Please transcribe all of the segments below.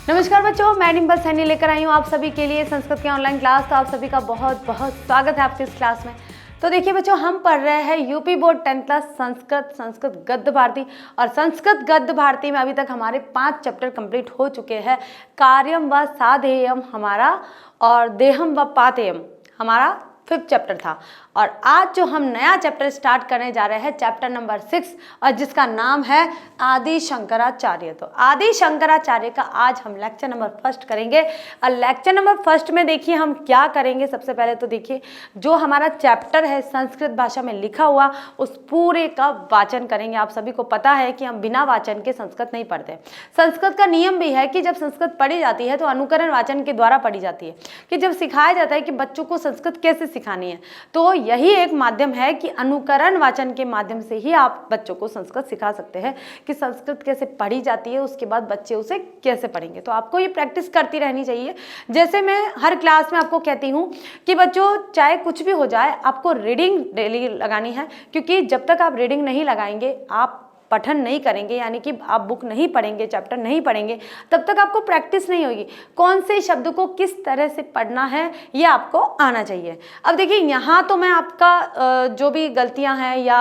नमस्कार बच्चों, मैं डिम्पल सैनी लेकर आई हूँ आप सभी के लिए संस्कृत की ऑनलाइन क्लास। तो आप सभी का बहुत बहुत स्वागत है आपके इस क्लास में। तो देखिए बच्चों, हम पढ़ रहे हैं UP board 10th class Sanskrit गद्य भारती। और संस्कृत गद्य भारती में अभी तक हमारे 5 चैप्टर कंप्लीट हो चुके हैं। कार्यम व साधेयम हमारा और देहम व पातेयम हमारा 5th चैप्टर था। और आज जो हम नया चैप्टर स्टार्ट करने जा रहे हैं, चैप्टर नंबर 6, और जिसका नाम है आदि शंकराचार्य। तो आदि शंकराचार्य का आज हम लेक्चर नंबर 1 करेंगे। और लेक्चर नंबर 1 में देखिए हम क्या करेंगे। सबसे पहले तो देखिए जो हमारा चैप्टर है संस्कृत भाषा में लिखा हुआ, उस पूरे का वाचन करेंगे। आप सभी को पता है कि हम बिना वाचन के संस्कृत नहीं पढ़ते। संस्कृत का नियम भी है कि जब संस्कृत पढ़ी जाती है तो अनुकरण वाचन के द्वारा पढ़ी जाती है। कि जब सिखाया जाता है कि बच्चों को संस्कृत कैसे सिखानी है, तो यही एक माध्यम है कि अनुकरण वाचन के माध्यम से ही आप बच्चों को संस्कृत सिखा सकते हैं कि संस्कृत कैसे पढ़ी जाती है, उसके बाद बच्चे उसे कैसे पढ़ेंगे। तो आपको ये प्रैक्टिस करती रहनी चाहिए। जैसे मैं हर क्लास में आपको कहती हूँ कि बच्चों चाहे कुछ भी हो जाए, आपको रीडिंग डेली लगानी है। क्योंकि जब तक आप रीडिंग नहीं लगाएंगे, आप पठन नहीं करेंगे, यानी कि आप बुक नहीं पढ़ेंगे, चैप्टर नहीं पढ़ेंगे, तब तक आपको प्रैक्टिस नहीं होगी। कौन से शब्द को किस तरह से पढ़ना है ये आपको आना चाहिए। अब देखिए यहाँ तो मैं आपका जो भी गलतियाँ हैं या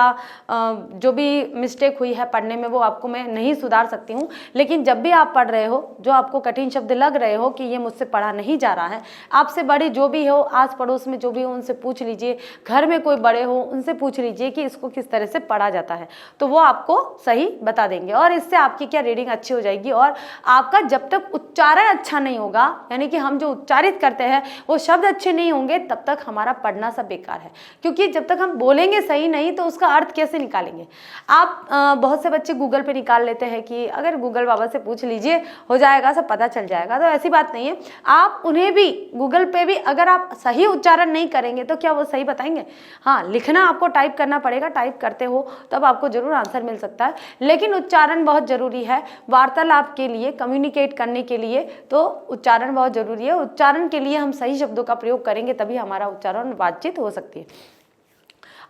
जो भी मिस्टेक हुई है पढ़ने में, वो आपको मैं नहीं सुधार सकती हूँ। लेकिन जब भी आप पढ़ रहे हो, जो आपको कठिन शब्द लग रहे हो कि ये मुझसे पढ़ा नहीं जा रहा है, आपसे बड़े जो भी हो, आस पड़ोस में जो भी हो, उनसे पूछ लीजिए। घर में कोई बड़े हो, उनसे पूछ लीजिए कि इसको किस तरह से पढ़ा जाता है, तो वो आपको सही बता देंगे। और इससे आपकी क्या रीडिंग अच्छी हो जाएगी। और आपका जब तक उच्चारण अच्छा नहीं होगा, यानी कि हम जो उच्चारित करते हैं वो शब्द अच्छे नहीं होंगे, तब तक हमारा पढ़ना सब बेकार है। क्योंकि जब तक हम बोलेंगे सही नहीं, तो उसका अर्थ कैसे निकालेंगे। आप बहुत से बच्चे गूगल पे निकाल लेते हैं कि अगर गूगल बाबा से पूछ लीजिए हो जाएगा, सब पता चल जाएगा। तो ऐसी बात नहीं है। आप उन्हें भी गूगल पे भी अगर आप सही उच्चारण नहीं करेंगे तो क्या वो सही बताएंगे। हाँ, लिखना आपको टाइप करना पड़ेगा। टाइप करते हो तब आपको जरूर आंसर मिल सकता है, लेकिन उच्चारण बहुत जरूरी है वार्तालाप के लिए, कम्युनिकेट करने के लिए। तो उच्चारण बहुत जरूरी है। उच्चारण के लिए हम सही शब्दों का प्रयोग करेंगे, तभी हमारा उच्चारण बातचीत हो सकती है।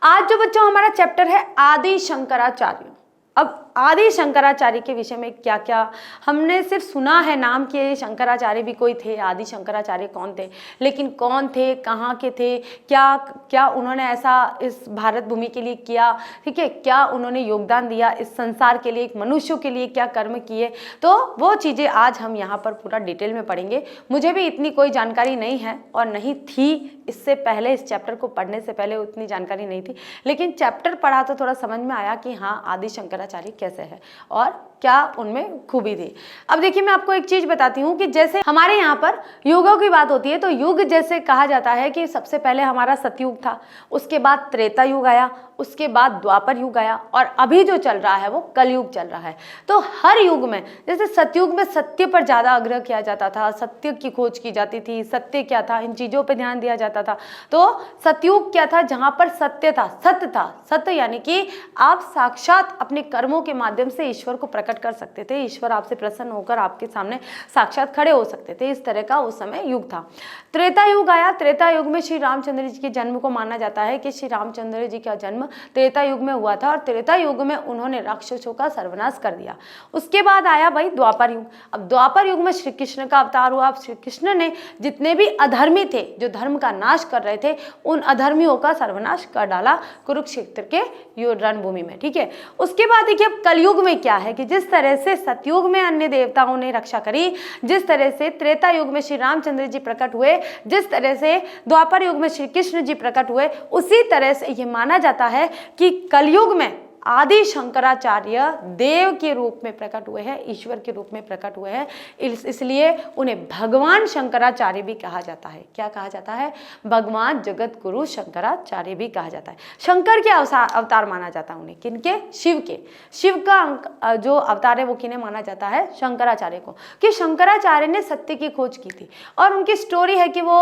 आज जो बच्चों हमारा चैप्टर है आदि शंकराचार्य। अब आदि शंकराचार्य के विषय में क्या क्या हमने सिर्फ सुना है, नाम के शंकराचार्य भी कोई थे। आदि शंकराचार्य कौन थे, लेकिन कौन थे, कहाँ के थे, क्या क्या उन्होंने ऐसा इस भारत भूमि के लिए किया, ठीक है, क्या उन्होंने योगदान दिया इस संसार के लिए, एक मनुष्यों के लिए क्या कर्म किए, तो वो चीज़ें आज हम यहाँ पर पूरा डिटेल में पढ़ेंगे। मुझे भी इतनी कोई जानकारी नहीं है और नहीं थी इससे पहले, इस चैप्टर को पढ़ने से पहले उतनी जानकारी नहीं थी। लेकिन चैप्टर पढ़ा तो थोड़ा समझ में आया कि हाँ आदि शंकराचार्य कैसे है और क्या उनमें खूबी थी। अब देखिए मैं आपको एक चीज बताती हूँ कि जैसे हमारे यहाँ पर युगों की बात होती है, तो युग जैसे कहा जाता है कि सबसे पहले हमारा सतयुग था, उसके बाद त्रेता युग आया, उसके बाद द्वापर युग आया, और अभी जो चल रहा है वो कलयुग चल रहा है। तो हर युग में, जैसे सतयुग में सत्य पर ज्यादा आग्रह किया जाता था, सत्य की खोज की जाती थी, सत्य क्या था, इन चीजों पर ध्यान दिया जाता था। तो सतयुग क्या था, जहां पर सत्य था, सत्य था। सत्य यानी कि आप साक्षात अपने कर्मों के माध्यम से ईश्वर को प्रकट कर सकते थे, ईश्वर आपसे प्रसन्न होकर आपके सामने साक्षात खड़े हो सकते थे। इस तरह का उस समय युग था। त्रेता युग आया। त्रेता युग में श्री रामचंद्र जी के जन्म को माना जाता है कि श्री रामचंद्र जी का जन्म त्रेता युग में हुआ था, और त्रेता युग में उन्होंने राक्षसों का सर्वनाश कर दिया। उसके बाद आया भाई द्वापर युग। अब द्वापर युग में श्री कृष्ण का अवतार हुआ। श्री कृष्ण ने जितने भी अधर्मी थे, जो धर्म का नाश कर रहे थे, उन अधर्मियों का सर्वनाश कर डाला कुरुक्षेत्र के रणभूमि में, ठीक है। उसके बाद देखिए अब कलयुग में क्या है कि जिस तरह से सतयुग में अन्य देवताओं ने रक्षा करी, जिस तरह से त्रेता युग में श्री रामचंद्र जी प्रकट हुए, जिस तरह से द्वापर युग में श्री कृष्ण जी प्रकट हुए, उसी तरह से यह माना जाता है कि कलयुग में आदि शंकराचार्य देव के रूप में प्रकट हुए हैं, ईश्वर के रूप में प्रकट हुए हैं। इसलिए उन्हें भगवान शंकराचार्य भी कहा जाता है। क्या कहा जाता है, भगवान जगत गुरु शंकराचार्य भी कहा जाता है। शंकर के अवतार माना जाता है उन्हें, किनके, शिव के। शिव का जो अवतार है वो किन्हें माना जाता है, शंकराचार्य को। कि शंकराचार्य ने सत्य की खोज की थी। और उनकी स्टोरी है कि वो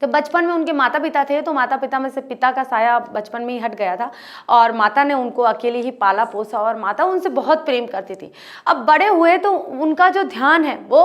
तो बचपन में उनके माता पिता थे, तो माता पिता में से पिता का साया बचपन में ही हट गया था, और माता ने उनको अकेले ही पाला पोसा, और माता उनसे बहुत प्रेम करती थी। अब बड़े हुए तो उनका जो ध्यान है वो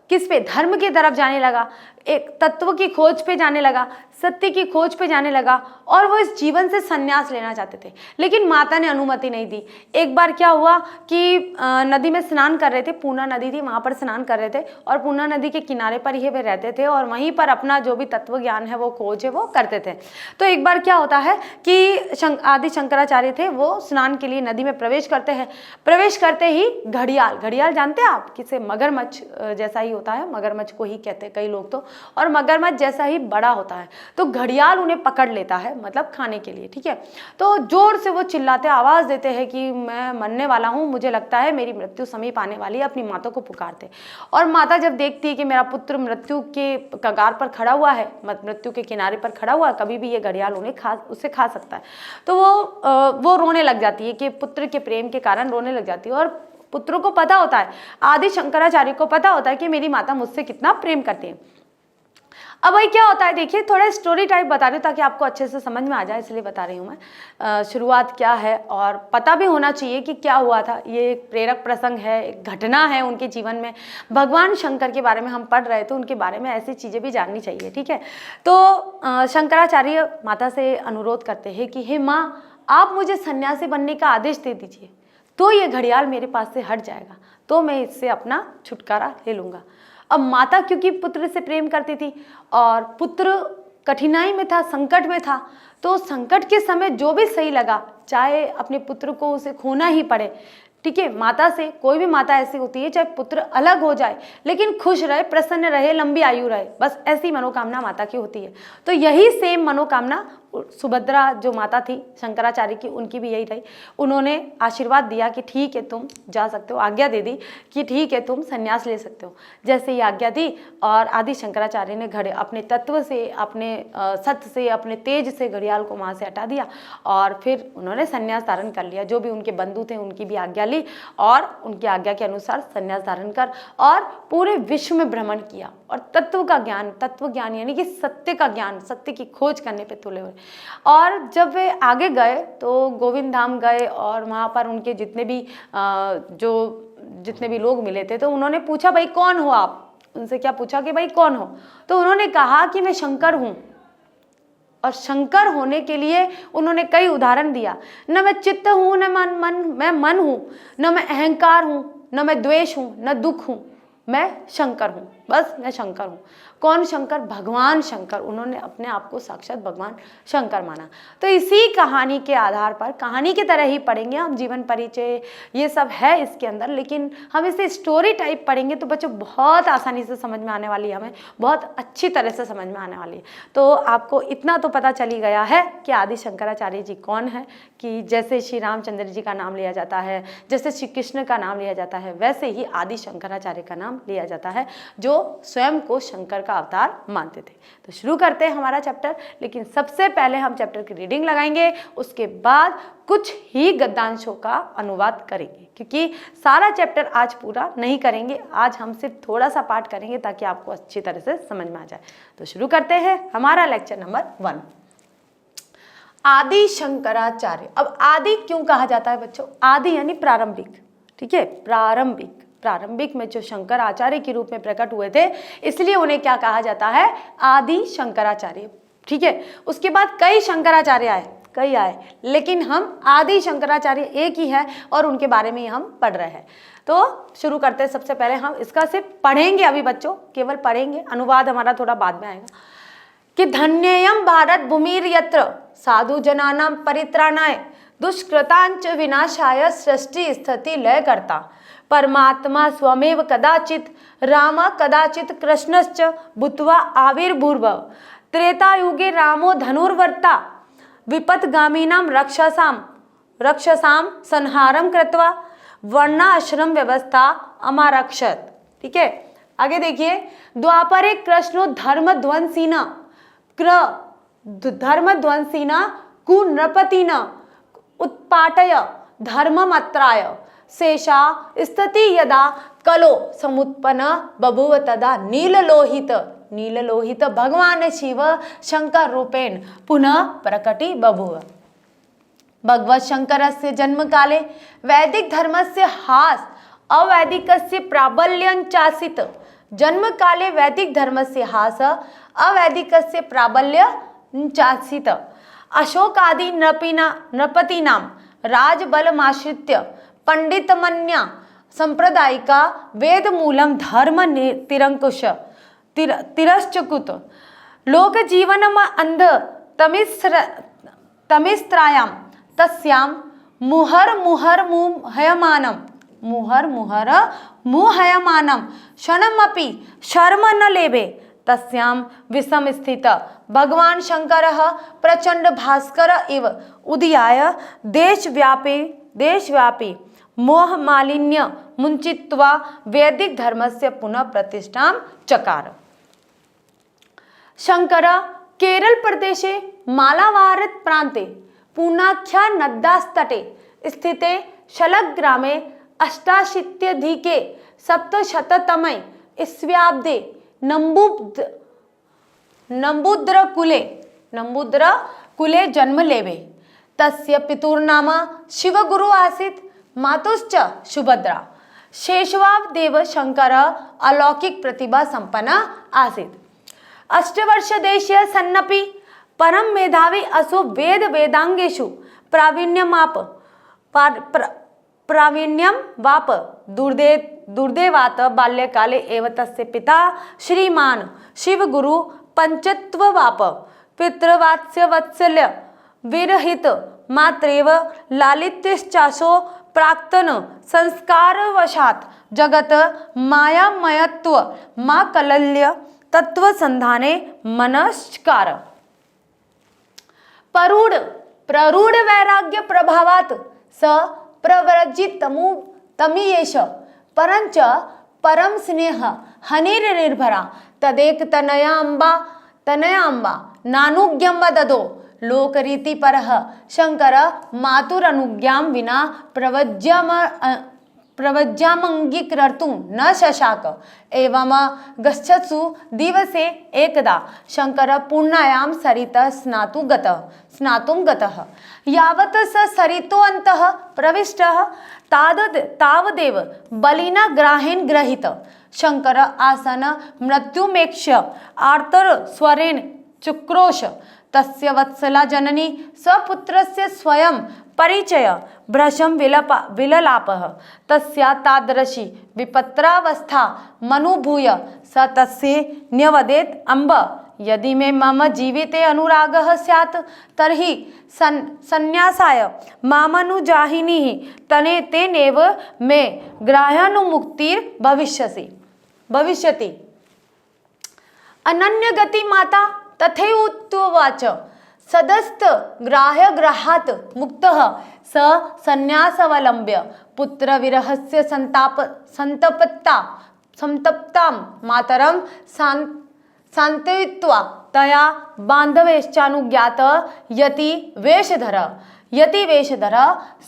किस पे, धर्म की तरफ जाने लगा, एक तत्व की खोज पे जाने लगा, सत्य की खोज पे जाने लगा और वो इस जीवन से संन्यास लेना चाहते थे, लेकिन माता ने अनुमति नहीं दी। एक बार क्या हुआ कि नदी में स्नान कर रहे थे, पूर्णा नदी थी, वहाँ पर स्नान कर रहे थे और पूर्णा नदी के किनारे पर ही वे रहते थे और वहीं पर अपना जो भी तत्व ज्ञान है, वो खोज है, वो करते थे। तो एक बार क्या होता है कि आदि शंकराचार्य थे, वो स्नान के लिए नदी में प्रवेश करते हैं। प्रवेश करते ही घड़ियाल, घड़ियाल जानते हैं आप, किसे मगरमच्छ जैसा ही होता है, मगरमच्छ को ही कहते हैं कई लोग तो, और मगरमच्छ जैसा ही बड़ा होता है, तो घड़ियाल उन्हें पकड़ लेता है, मतलब खाने के लिए, ठीक है। तो जोर से वो चिल्लाते, आवाज देते हैं कि मैं मरने वाला हूँ, मुझे लगता है मेरी मृत्यु समीप आने वाली है, अपनी माता को पुकारते। और माता जब देखती है कि मेरा पुत्र मृत्यु के कगार पर खड़ा हुआ है, मृत्यु के किनारे पर खड़ा हुआ है, कभी भी ये घड़ियाल उसे खा सकता है, तो वो रोने लग जाती है कि पुत्र के प्रेम के कारण रोने लग जाती है। और पुत्रों को पता होता है, आदि शंकराचार्य को पता होता है कि मेरी माता मुझसे कितना प्रेम करती है। अब भाई क्या होता है, देखिए थोड़ा स्टोरी टाइप बता रही हूँ ताकि आपको अच्छे से समझ में आ जाए, इसलिए बता रही हूँ मैं। शुरुआत क्या है और पता भी होना चाहिए कि क्या हुआ था। ये एक प्रेरक प्रसंग है, एक घटना है उनके जीवन में। भगवान शंकर के बारे में हम पढ़ रहे थे, उनके बारे में ऐसी चीज़ें भी जाननी चाहिए, ठीक है। तो शंकराचार्य माता से अनुरोध करते हैं कि हे माँ, आप मुझे सन्यासी बनने का आदेश दे दीजिए, तो ये घड़ियाल मेरे पास से हट जाएगा, तो मैं इससे अपना छुटकारा ले लूँगा। अब माता क्योंकि पुत्र से प्रेम करती थी और पुत्र कठिनाई में था, संकट में था, तो संकट के समय जो भी सही लगा, चाहे अपने पुत्र को उसे खोना ही पड़े, ठीक है। माता से, कोई भी माता ऐसी होती है, चाहे पुत्र अलग हो जाए लेकिन खुश रहे, प्रसन्न रहे, लंबी आयु रहे, बस ऐसी मनोकामना माता की होती है। तो यही सेम मनोकामना सुभद्रा जो माता थी शंकराचार्य की, उनकी भी यही रही। उन्होंने आशीर्वाद दिया कि ठीक है तुम जा सकते हो, आज्ञा दे दी कि ठीक है तुम संन्यास ले सकते हो। जैसे ही आज्ञा दी और आदि शंकराचार्य ने अपने तत्व से, अपने सत्य से, अपने तेज से घड़ियाल को वहाँ से हटा दिया और फिर उन्होंने संन्यास धारण कर लिया। जो भी उनके बंधु थे उनकी भी आज्ञा ली और उनकी आज्ञा के अनुसार संन्यास धारण कर और पूरे विश्व में भ्रमण किया और तत्व का ज्ञान, तत्व ज्ञान यानी कि सत्य का ज्ञान, सत्य की खोज करने पे तुले हुए। और जब वे आगे गए तो गोविंद धाम गए और वहाँ पर उनके जितने भी लोग मिले थे, तो उन्होंने पूछा भाई कौन हो आप, उनसे क्या पूछा कि भाई कौन हो, तो उन्होंने कहा कि मैं शंकर हूँ। और शंकर होने के लिए उन्होंने कई उदाहरण दिया, न मैं चित्त हूँ, न मैं मन हूँ, न मैं अहंकार हूँ, न मैं द्वेष हूँ, न दुख हूँ, मैं शंकर हूँ, बस मैं शंकर हूँ। कौन शंकर? भगवान शंकर। उन्होंने अपने आप को साक्षात भगवान शंकर माना। तो इसी कहानी के आधार पर, कहानी की तरह ही पढ़ेंगे हम, जीवन परिचय ये सब है इसके अंदर, लेकिन हम इसे स्टोरी टाइप पढ़ेंगे तो बच्चों बहुत आसानी से समझ में आने वाली है, हमें बहुत अच्छी तरह से समझ में आने वाली है। तो आपको इतना तो पता चल ही गया है कि आदि शंकराचार्य जी कौन है, कि जैसे श्री रामचंद्र जी का नाम लिया जाता है, जैसे श्री कृष्ण का नाम लिया जाता है, वैसे ही आदि शंकराचार्य का नाम लिया जाता है, जो स्वयं को शंकर का अवतार मानते थे। तो शुरू करते हैं हमारा चैप्टर, लेकिन सबसे पहले हम चैप्टर की रीडिंग लगाएंगे, उसके बाद कुछ ही गद्यांशों का अनुवाद करेंगे, क्योंकि सारा चैप्टर आज पूरा नहीं करेंगे, आज हम सिर्फ थोड़ा सा पार्ट करेंगे ताकि आपको अच्छी तरह से समझ में आ जाए। तो शुरू करते हैं हमारा लेक्चर नंबर 1, आदि शंकराचार्य। अब आदि क्यों कहा जाता है बच्चों? आदि यानी प्रारंभिक, ठीक है, प्रारंभिक में जो शंकर आचार्य के रूप में प्रकट हुए थे, इसलिए उन्हें क्या कहा जाता है? आदि शंकराचार्य, ठीक है। उसके बाद कई शंकराचार्य आए, लेकिन हम आदि शंकराचार्य एक ही है और उनके बारे में ही हम पढ़ रहे हैं। तो शुरू करते हैं। सबसे पहले हम इसका सिर्फ पढ़ेंगे अभी बच्चों, केवल पढ़ेंगे, अनुवाद हमारा थोड़ा बाद में आएगा। कि धन्ययम भारत भूमिर यत्र साधु जनानां परित्राणाय दुष्कृतांच विनाशाय सृष्टि स्थिति लय करता परमात्मा स्वमेव कदाचित राम कदाचित कृष्णश्च भूत्वा आविर्भूर्व त्रेतायुगे रामो धनुर्वर्ता विपत्गामिनां रक्षसां संहारं कृत्वा वर्णाश्रम व्यवस्था अमारक्षत। ठीक है, आगे देखिए। द्वापरे कृष्णो धर्मध्वंसिना कुनृपतिना उत्पाटय धर्ममत्राय शेषा स्थिति यदा कलो समुत्पन्न बभूव तदा नीललोहित भगवान शिव शंकर रूपेण पुनः प्रकटी बभूव। भगवत शंकरस्य जन्म काले वैदिक धर्मस्य हास अवैदिकस्य प्राबल्यं चासीत् जन्म काले वैदिक धर्मस्य ह्रास अवैदिकस्य प्राबल्य चासीत। अशोकादि नृपतीनां राजबलमाश्रित्य पंडितमन्या सांप्रदायिका वेदमूलं धर्म तिरंकुश तिरश्चकुत लोकजीवनम अंध तमिस्त्रायां तस्यां मुहर क्षणमपि शर्म न लेभे तस्यां विषम स्थित भगवान शंकरः प्रचंड भास्कर इव उदयाय देशव्यापी मोह मालिन्य मुंचित्वा वैदिक धर्मस्य पुनः प्रतिष्ठां चकार। शंकर केरल प्रदेशे मालावारत प्रान्ते पूर्णाख्या नद्यास्तटे स्थिते शलग ग्रामे अष्टाशीत्यधिके सप्तशततमे ईस्व्याब्दे नम्बूद्रकुले जन्म लेवे। तस्य पितुर्नाम शिवगुरु आसीत्, मातुश्च सुभद्रा। शेषवावदेव शंकर अलौकिक प्रतिभा संपन्न आसीत्। अष्टवर्षदेशीय सन्नपि परम मेधावी असो वेदांगेषु प्रावीण्यं वाप दुर्दैवात् बाल्यकाले एव तस्य पिता श्रीमान शिवगुरु पंचत्ववाप। पितृवात्सल्य विरहित मात्रेव लालित्यश्चासो प्राक्तन संस्कारवशात् जगत मायामयत्व माकलल्य तत्वसंधाने मनस्कार। प्ररूढ़ वैराग्य प्रभावात् स प्रव्रजितमुतमीयेष परंच परम स्नेह हनिर्निर्भरा तदेक तनयाम्बा नानुज्ञं वददो लोकरीति परः शंकर मातुरनुज्ञां विना प्रवज्यामंगीकर्तुं न शशाक। एवं गच्छत्सु दिवसे एकदा शंकर पूर्णायां सरितः स्नातुं गतः। यावत् स सरितोऽन्तः प्रविष्टः तावदेव बलिना ग्राहेण गृहीत। शंकर आसन मृत्युमेक्ष्य आर्तस्वरेण चुक्रोश। तस्य वत्सला जननी स्वपुत्रस्य स्वयं परिचय भ्रशं विललापः। तस्या तादृशी विपत्रावस्था मनुभूय स तस्यै न्यवदेत् अम्ब यदि मे मम जीविते अनुरागः स्यात् तर्हि संन्यासाय मामनुजाहिनीः तेनैव मे ग्राह्यानुमुक्तिर्भविष्यति। अनन्यगति माता तथैवोक्तवाच। सदस्त ग्राह्यग्रहात् मुक्तः स संन्यासवलम्ब्य पुत्र विरहस्य संतप्तां मातरं सान्त्वयित्वा तया बान्धवैश्चानुज्ञात यतिवेशधर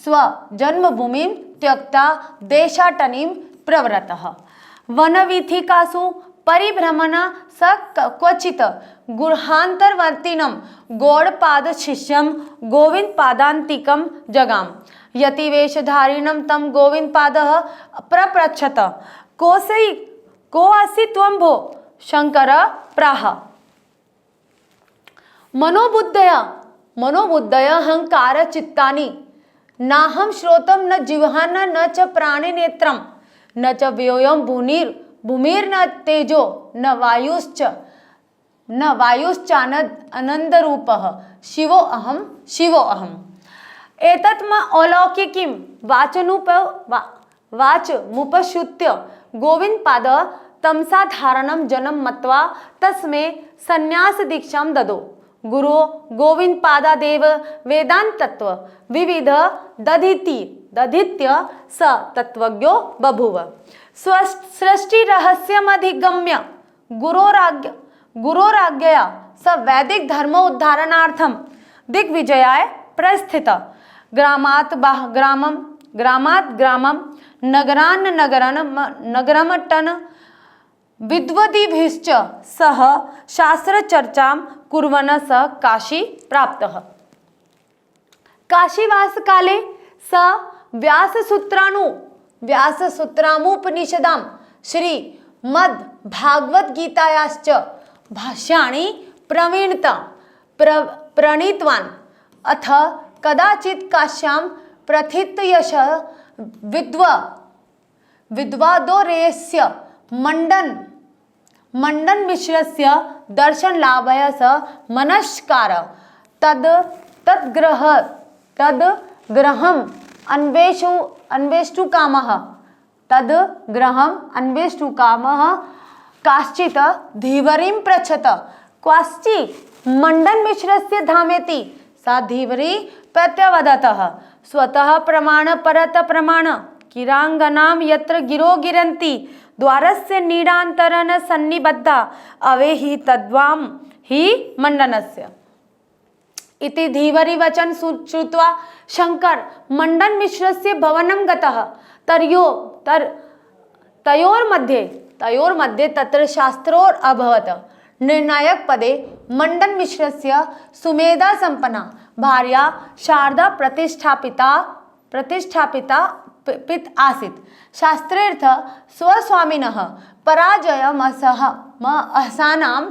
स्वजन्मभूमिं त्यक्ता देशाटनीं प्रवृत्तः। वनवीथिकासु परिभ्रमण स क्वचित् गुहान्तर्वर्तिनं गौडपादशिष्यं गोविन्दपादान्तिकं जगाम। यतिवेशधारिणं तं गोविन्दपादः प्रपृच्छत को असि त्वं भो? शंकर प्राह मनोबुद्धय अहंकार चित्तानि नाहं श्रोतं न जिह्वान न च प्राणिनेत्रं न च व्योमं भूमिर्न तेजो न वायुश्चानन्दरूपः शिवो अहम्। एतत् अलौकिकीं वाचमुपश्रुत्य गोविन्दपाद तमसाधारणं जनं मत्वा तस्मै संन्यासदीक्षां ददौ। गुरु गोविन्दपादादेव वेदान्तत्व विविध दधीत्य स तत्त्वज्ञो बभूव। सृष्टिरहस्यमधिगम्य गुरोराज्ञया स वैदिक धर्मोद्धारणार्थं दिग्विजयाय प्रस्थित। ग्रामात् ग्रामं नगरमट्टन् विद्वद्भिश्च सह शास्त्रचर्चां कुर्वन् स काशी प्राप्तः। काशीवासकाले स व्याससूत्रामुपनिषदां श्री मद भागवत गीतायाश्च भाष्याणि प्रणीतवान् अथ कदाचित् काश्यां प्रथितयश विद्वादोरेयस्य मंडन मिश्रस्य दर्शनलाभय स मनस्कार तद्ग्रहम् अन्वेष्टु कामः काश्चित् धीवरीं पृच्छत क्वास्चि मंडन मिश्रस्य धामेति सा धीवरी प्रत्यवदतः स्वतः प्रमाण परत प्रमाण किरांगनाम यत्र गिरो गिरन्ति द्वारस्य नीडान्तरन सन्निबद्धा अवेहि तद्वाम हि मंडनस्य इति धीवरी वचन श्रुत्वा शंकर मंडन मिश्रस्य भवनं गतः तयोर्मध्ये तत्र शास्त्रोर अभवत् निर्णायक पदे मंडन मिश्रस्य सुमेधा संपन्ना भार्या शारदा प्रतिष्ठापिता पित आसीत् शास्त्रेऽर्थ स्वस्वामिनः पराजयमसहसानां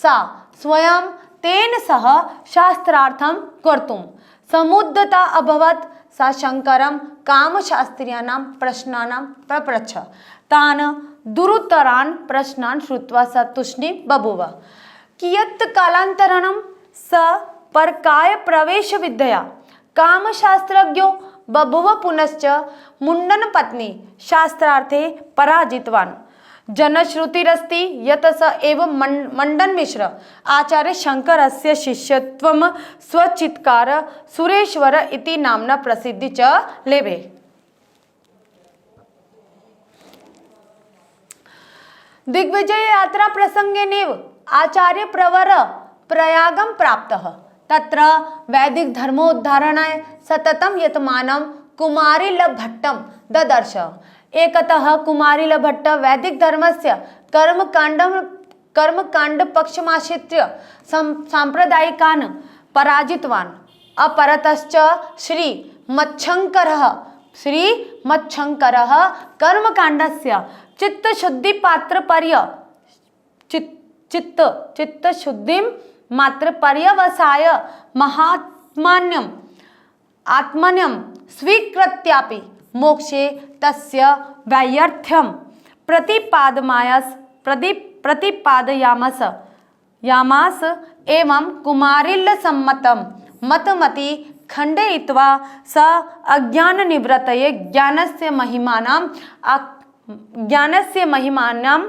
सा स्वयं तेन सह शास्त्रार्थं कर्तुं समुद्धता अभवत् सा शंकरं कामशास्त्रीयाणां प्रश्नानां पप्रच्छ तान् दुरुत्तरान् प्रश्नान् श्रुत्वा स तुष्णीं बभूव कियत् कालान्तरं स परकाय प्रवेशविद्यया कामशास्त्रज्ञो बभूव पुनश्च मुण्डनपत्नी शास्त्रार्थे पराजितवान् जनश्रुतिरस्ति यत् स एव मंडन मिश्र आचार्य शंकरस्य शिष्यत्वं स्वचित्कार सुरेश्वर इति नाम्ना प्रसिद्धि च लेभे। दिग्विजय यात्रा प्रसंगेनैव आचार्य प्रवर प्रयागं प्राप्तः तत्र वैदिक धर्मोद्धारणाय सततं यतमानं कुमारिलभट्टं ददर्श एकतः कुमारिलभट्ट वैदिक धर्मस्य कर्मकाण्ड पक्षमाश्रित्य सांप्रदायिकान् पराजितवान् अपरतश्च श्रीमच्छङ्करः कर्मकाण्डस्य चित्तशुद्धिं मात्र पर्यवसाय आत्मन्यं स्वीकृत्यापि मोक्षे तस्य वैयर्थ्यं प्रतिपादयामास एवं कुमारिल्लसम्मतं मतमति खण्डयित्वा स अज्ञाननिवृत्तये ज्ञानस्य महिमानां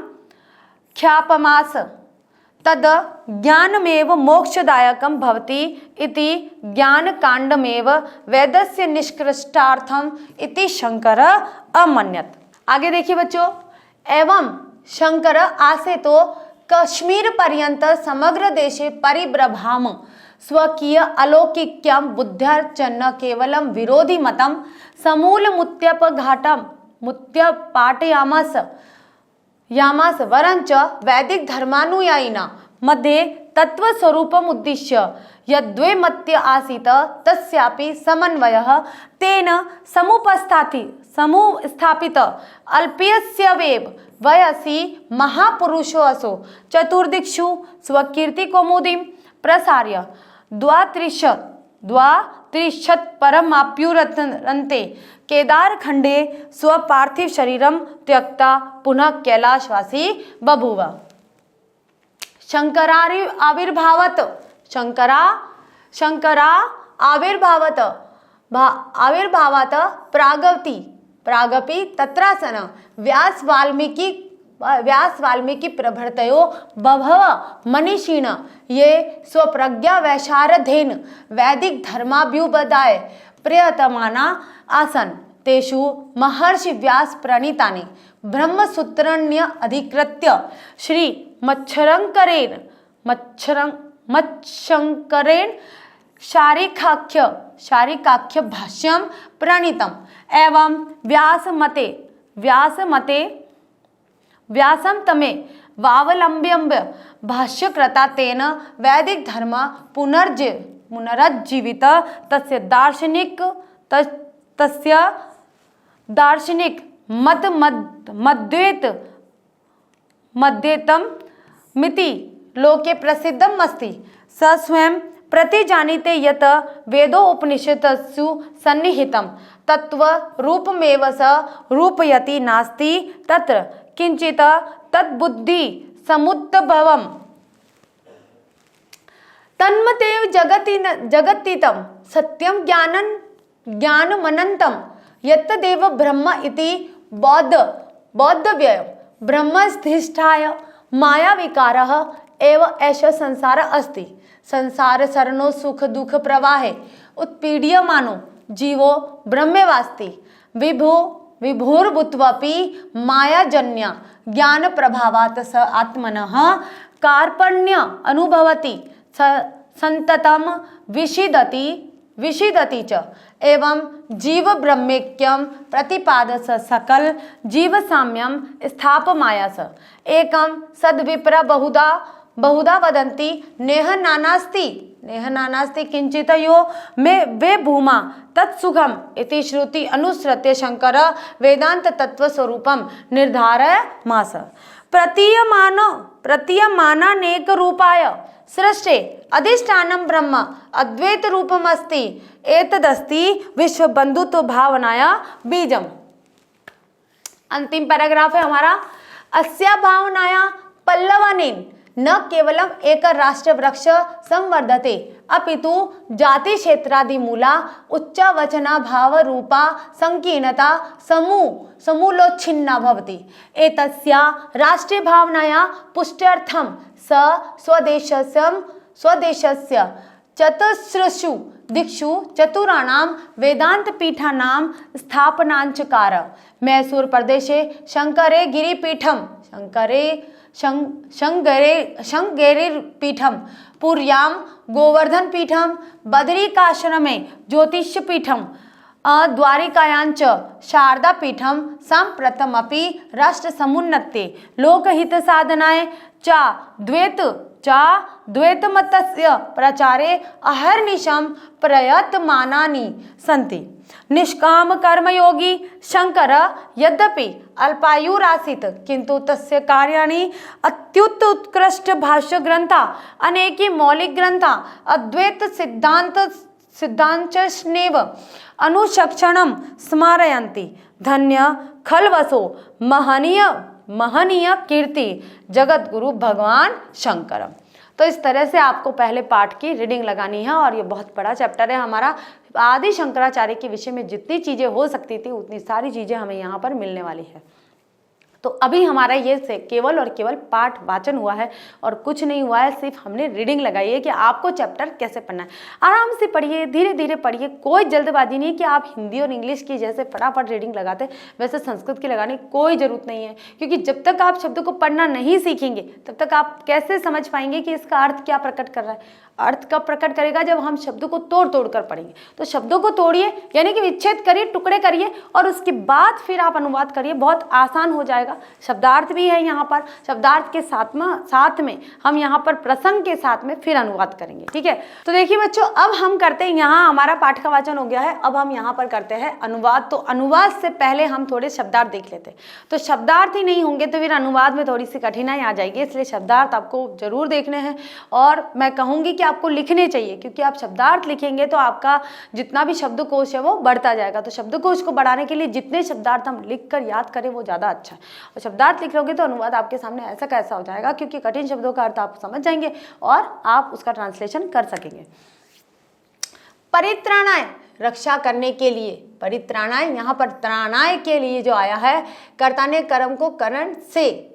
ख्यापमास तद ज्ञानमेव मोक्षदायकं भवति इति ज्ञानकाण्डमेव वेदस्य निष्कृष्टार्थम इति शंकर अमन्यत। आगे देखिए बच्चों, एवं शंकर आसे तो कश्मीर पर्यंत समग्र देशे परिभ्रभाम स्वकीय अलौकिक्यां बुद्ध्यार्चन केवलं विरोधी मतं समूलमुत्पाटयामास वरंच वैदिक धर्मानुयायिना मध्ये तत्वस्वरूपम् उद्दिश्य यद्वैमत्य आसीत् तस्यापि समन्वयः तेन समुस्थापित अल्पस्यैव वयसि महापुरुषो असौ चतुर्दिक्षु स्वकीर्तिकौमुदीं प्रसार्य द्वात्रिंशत् परमाप्युरन्ते केदारखंडे स्वपार्थिव शरीरं त्यक्ता पुनः कैलाशवासी बभूव। शंकरा आविर्भावात् प्रागपि तत्रासन व्यास वाल्मीकि प्रभृतयो बभव मनीषिण ये स्वप्रज्ञा वैशारधेन वैदिक धर्माभ्युपदाय प्रयतमाना आसन तेषु महर्षि व्यास प्रणीतानि ब्रह्मसूत्राण्य अधिकृत्य श्री मच्छंकरेण शारीकाख्य भाष्यं प्रणीतम् एवं व्यासं तमे वावलंब्य भाष्यकृता तेन वैदिक धर्म पुनरुज्जीवित तस्य दार्शनिक मद्वैत मध्यतम मिति लोके प्रसिद्धम अस्ति स स्वयं प्रतिजानीते यत वेदोपनिषत्सु सन्निहितं तत्व रूपमेव स रूपयति नास्ति तत्र किंचित तद्बुद्धि समुद्भवम् तन्मतेव जगतीतं सत्यं ज्ञानमनन्तं यत्तदेव ब्रह्म इति बौद्धव्यय ब्रह्मस्थिष्ठाय माया विकारः एव एष संसार अस्ति संसार सरणो सुख दुख प्रवाहे उत्पीड्यमानो जीवो ब्रह्मेवास्ति विभुर्भूत्वपि मायाजन्य ज्ञान प्रभावात् स आत्मनः कार्पण्य अनुभवति संततम विषिदति च एवं जीव ब्रह्मैक्यं प्रतिपादस सकल जीव साम्यं स्थापमायास एकं सद्विप्र बहुधा वदन्ति नेह नानास्ति किंचित यो मे वे भूमा तत्सुखम इति श्रुति अनुसृत्य शंकर वेदांत तत्व स्वरूपम निर्धारयामास प्रतीयमानानेक रूपाय सृष्टे अधिष्ठानं ब्रह्म अद्वैत रूपमस्ति एतदस्ति विश्व बंधुत्व भावनाया बीजम। अंतिम पैराग्राफ है हमारा। अस्या भावनाया पल्लवानेन न केवलम एक राष्ट्र वृक्ष संवर्धते अपितु जाति क्षेत्रादि मूला उच्चवचना भाव रूपा संकीर्णता समूलोच्छिन्ना भवति। एतस्या राष्ट्रीय भावनाया पुष्ट्यर्थं स स्वदेशस्य चतुस्रषु दिक्षु चतुराणां वेदांत पीठानां स्थापनांचकार। मैसूर प्रदेशे शंकरे गिरिपीठम शृंगेरी पीठम पुर्यां गोवर्धन पीठम बदरिकाश्रमे ज्योतिष पीठम द्वारिकायाञ्च शारदा पीठम साम्प्रतमपि राष्ट्र समुन्नते लोकहित साधनाय द्वैतमतस्य प्रचारे अहर्निशं प्रयतमानानि सन्ति। निष्काम कर्मयोगी शंकर यद्यपि अल्पायुरासीत् किंतु तस्य कार्याणि अत्युत्कृष्ट भाष्य ग्रंथा अनेके मौलिक ग्रंथा अद्वैत सिद्धांतस्नेव अनुशक्षणं स्मारयन्ति। धन्य खलवसो महनीय कीर्ति जगत गुरु भगवान शंकरम। तो इस तरह से आपको पहले पाठ की रीडिंग लगानी है और ये बहुत बड़ा चैप्टर है हमारा। आदि शंकराचार्य के विषय में जितनी चीज़ें हो सकती थी उतनी सारी चीज़ें हमें यहाँ पर मिलने वाली है। तो अभी हमारा ये से केवल और केवल पाठ वाचन हुआ है और कुछ नहीं हुआ है, सिर्फ हमने रीडिंग लगाई है कि आपको चैप्टर कैसे पढ़ना है। आराम से पढ़िए, धीरे धीरे पढ़िए, कोई जल्दबाजी नहीं है कि आप हिंदी और इंग्लिश की जैसे फटाफट रीडिंग लगाते वैसे संस्कृत की लगाने की कोई ज़रूरत नहीं है, क्योंकि जब तक आप शब्दों को पढ़ना नहीं सीखेंगे तब तक आप कैसे समझ पाएंगे कि इसका अर्थ क्या प्रकट कर रहा है। अर्थ कब प्रकट करेगा? जब हम शब्दों को तोड़ तोड़ कर पढ़ेंगे। तो शब्दों को तोड़िए, यानी कि विच्छेद करिए, टुकड़े करिए और उसके बाद फिर आप अनुवाद करिए, बहुत आसान हो जाएगा। शब्दार्थ भी है यहाँ पर, शब्दार्थ के साथ में हम यहाँ पर प्रसंग के साथ में फिर अनुवाद करेंगे। ठीक है, तो देखिए बच्चों, अब हम करते हैं, यहाँ हमारा पाठ का वाचन हो गया है, अब हम यहाँ पर करते हैं अनुवाद। तो अनुवाद से पहले हम थोड़े शब्दार्थ देख लेते हैं। तो शब्दार्थ ही नहीं होंगे तो फिर अनुवाद में थोड़ी सी कठिनाई आ जाएगी, इसलिए शब्दार्थ आपको जरूर देखने हैं और मैं कहूँगी कि आपको लिखने चाहिए, क्योंकि आप शब्दार्थ लिखेंगे तो आपका जितना भी शब्दकोश है वो बढ़ता जाएगा। तो शब्दकोश को बढ़ाने के लिए जितने शब्दार्थ हम लिख कर याद करें वो ज़्यादा अच्छा है। और शब्दार्थ लिख लोगे तो अनुवाद आपके सामने ऐसा कैसा हो जाएगा, क्योंकि कठिन शब्दों का अर्थ आप समझ जाएंगे और आप उसका ट्रांसलेशन कर सकेंगे। परित्राणाय, रक्षा करने के लिए। परित्राणाय, यहाँ पर त्राणाय के लिए जो आया है, कर्ता ने कर्म को करण से,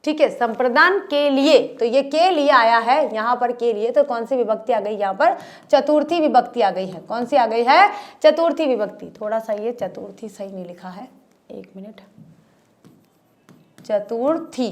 ठीक है, संप्रदान के लिए, तो ये के लिए आया है यहाँ पर, के लिए। तो कौन सी विभक्ति आ गई यहाँ पर? चतुर्थी विभक्ति आ गई है। कौन सी आ गई है? चतुर्थी विभक्ति। थोड़ा सा ये चतुर्थी सही नहीं लिखा है, एक मिनट, चतुर्थी,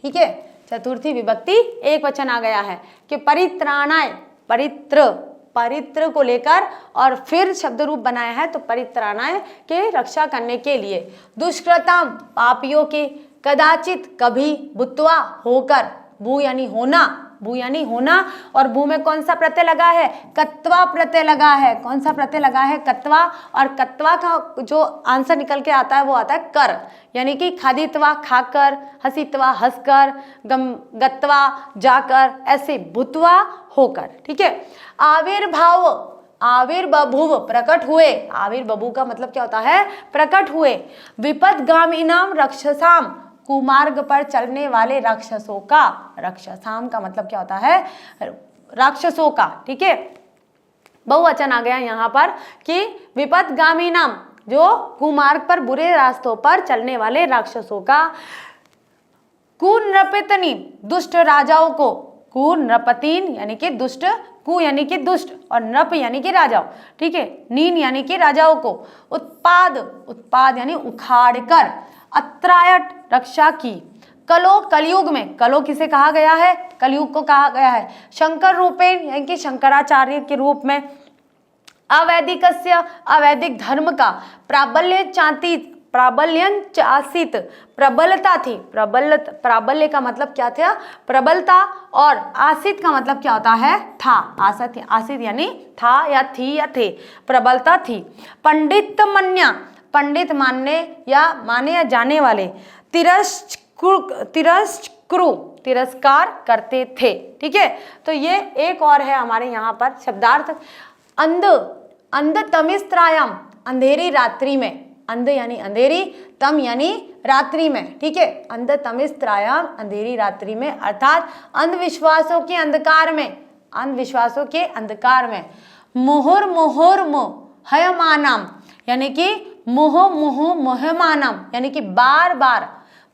ठीक है, चतुर्थी विभक्ति एक वचन आ गया है कि परित्राणाय, परित्र को लेकर और फिर शब्द रूप बनाया है, तो परित्राणाय के रक्षा करने के लिए। दुष्कृताम, पापियों के, कदाचित कभी, भूत्वा होकर, भू यानी होना, भू यानी होना, और भू में कौन सा प्रत्यय लगा है, कत्वा प्रत्यय लगा है। कौन सा प्रत्यय लगा है, कत्वा, और कत्वा का जो आंसर निकल के आता है वो आता है कर, यानी कि खादित्वा खाकर, हसीत्वा हंसकर, गत्वा जाकर, ऐसे भूत्वा होकर। ठीक है। आविर्भाव, आविर्बभुव प्रकट हुए, आविर्बभु का मतलब क्या होता है, प्रकट हुए। विपदगामिनाम राक्षसाम, कुमार्ग पर चलने वाले राक्षसों का, राक्षसाम का मतलब क्या होता है, राक्षसों का। ठीक है। बहुवचन आ गया यहाँ पर कि विपदगामिनाम, जो कुमार्ग पर बुरे रास्तों पर चलने वाले राक्षसों का। कुनृपतिनी, दुष्ट राजाओं को, कुनृपतिन यानी कि दुष्ट, कु यानी कि दुष्ट, और नृप यानी कि राजाओं। ठीक है। नीन यानी कि राजाओं को। उत्पाद, उत्पाद यानी उखाड़ कर। अत्रायट, रक्षा की। कलो, कलयुग में, कलो किसे कहा गया है, कलयुग को कहा गया है। शंकर रूपेण यानी कि शंकराचार्य के रूप में। अवैदिकस्य, अवैदिक धर्म का। प्राबल्य चांति, प्राबल्यन आसित, प्रबलता थी, प्राबल्य का मतलब क्या था, प्रबलता, और आसित का मतलब क्या होता है, था, आसित, आसित यानी था या थी या थे, प्रबलता थी। पंडित मन्या, पंडित मानने या माने या जाने वाले। तिरस्कृ, तिरस्कार करते थे। ठीक है। तो ये एक और है हमारे यहाँ पर शब्दार्थ। अंध, अंध तमिस्त्रायाम, अंधेरी रात्रि में, अंध यानी अंधेरी, तम यानी रात्रि में। ठीक है। अंध तमिस्त्रायाम, अंधेरी रात्रि में, अर्थात अंधविश्वासों के अंधकार में, अंधविश्वासों के अंधकार में। मुहुर्मुहुर्मुह हयमानम, यानी कि मुहुः मुहुः मुह्यमानम, यानी कि बार बार,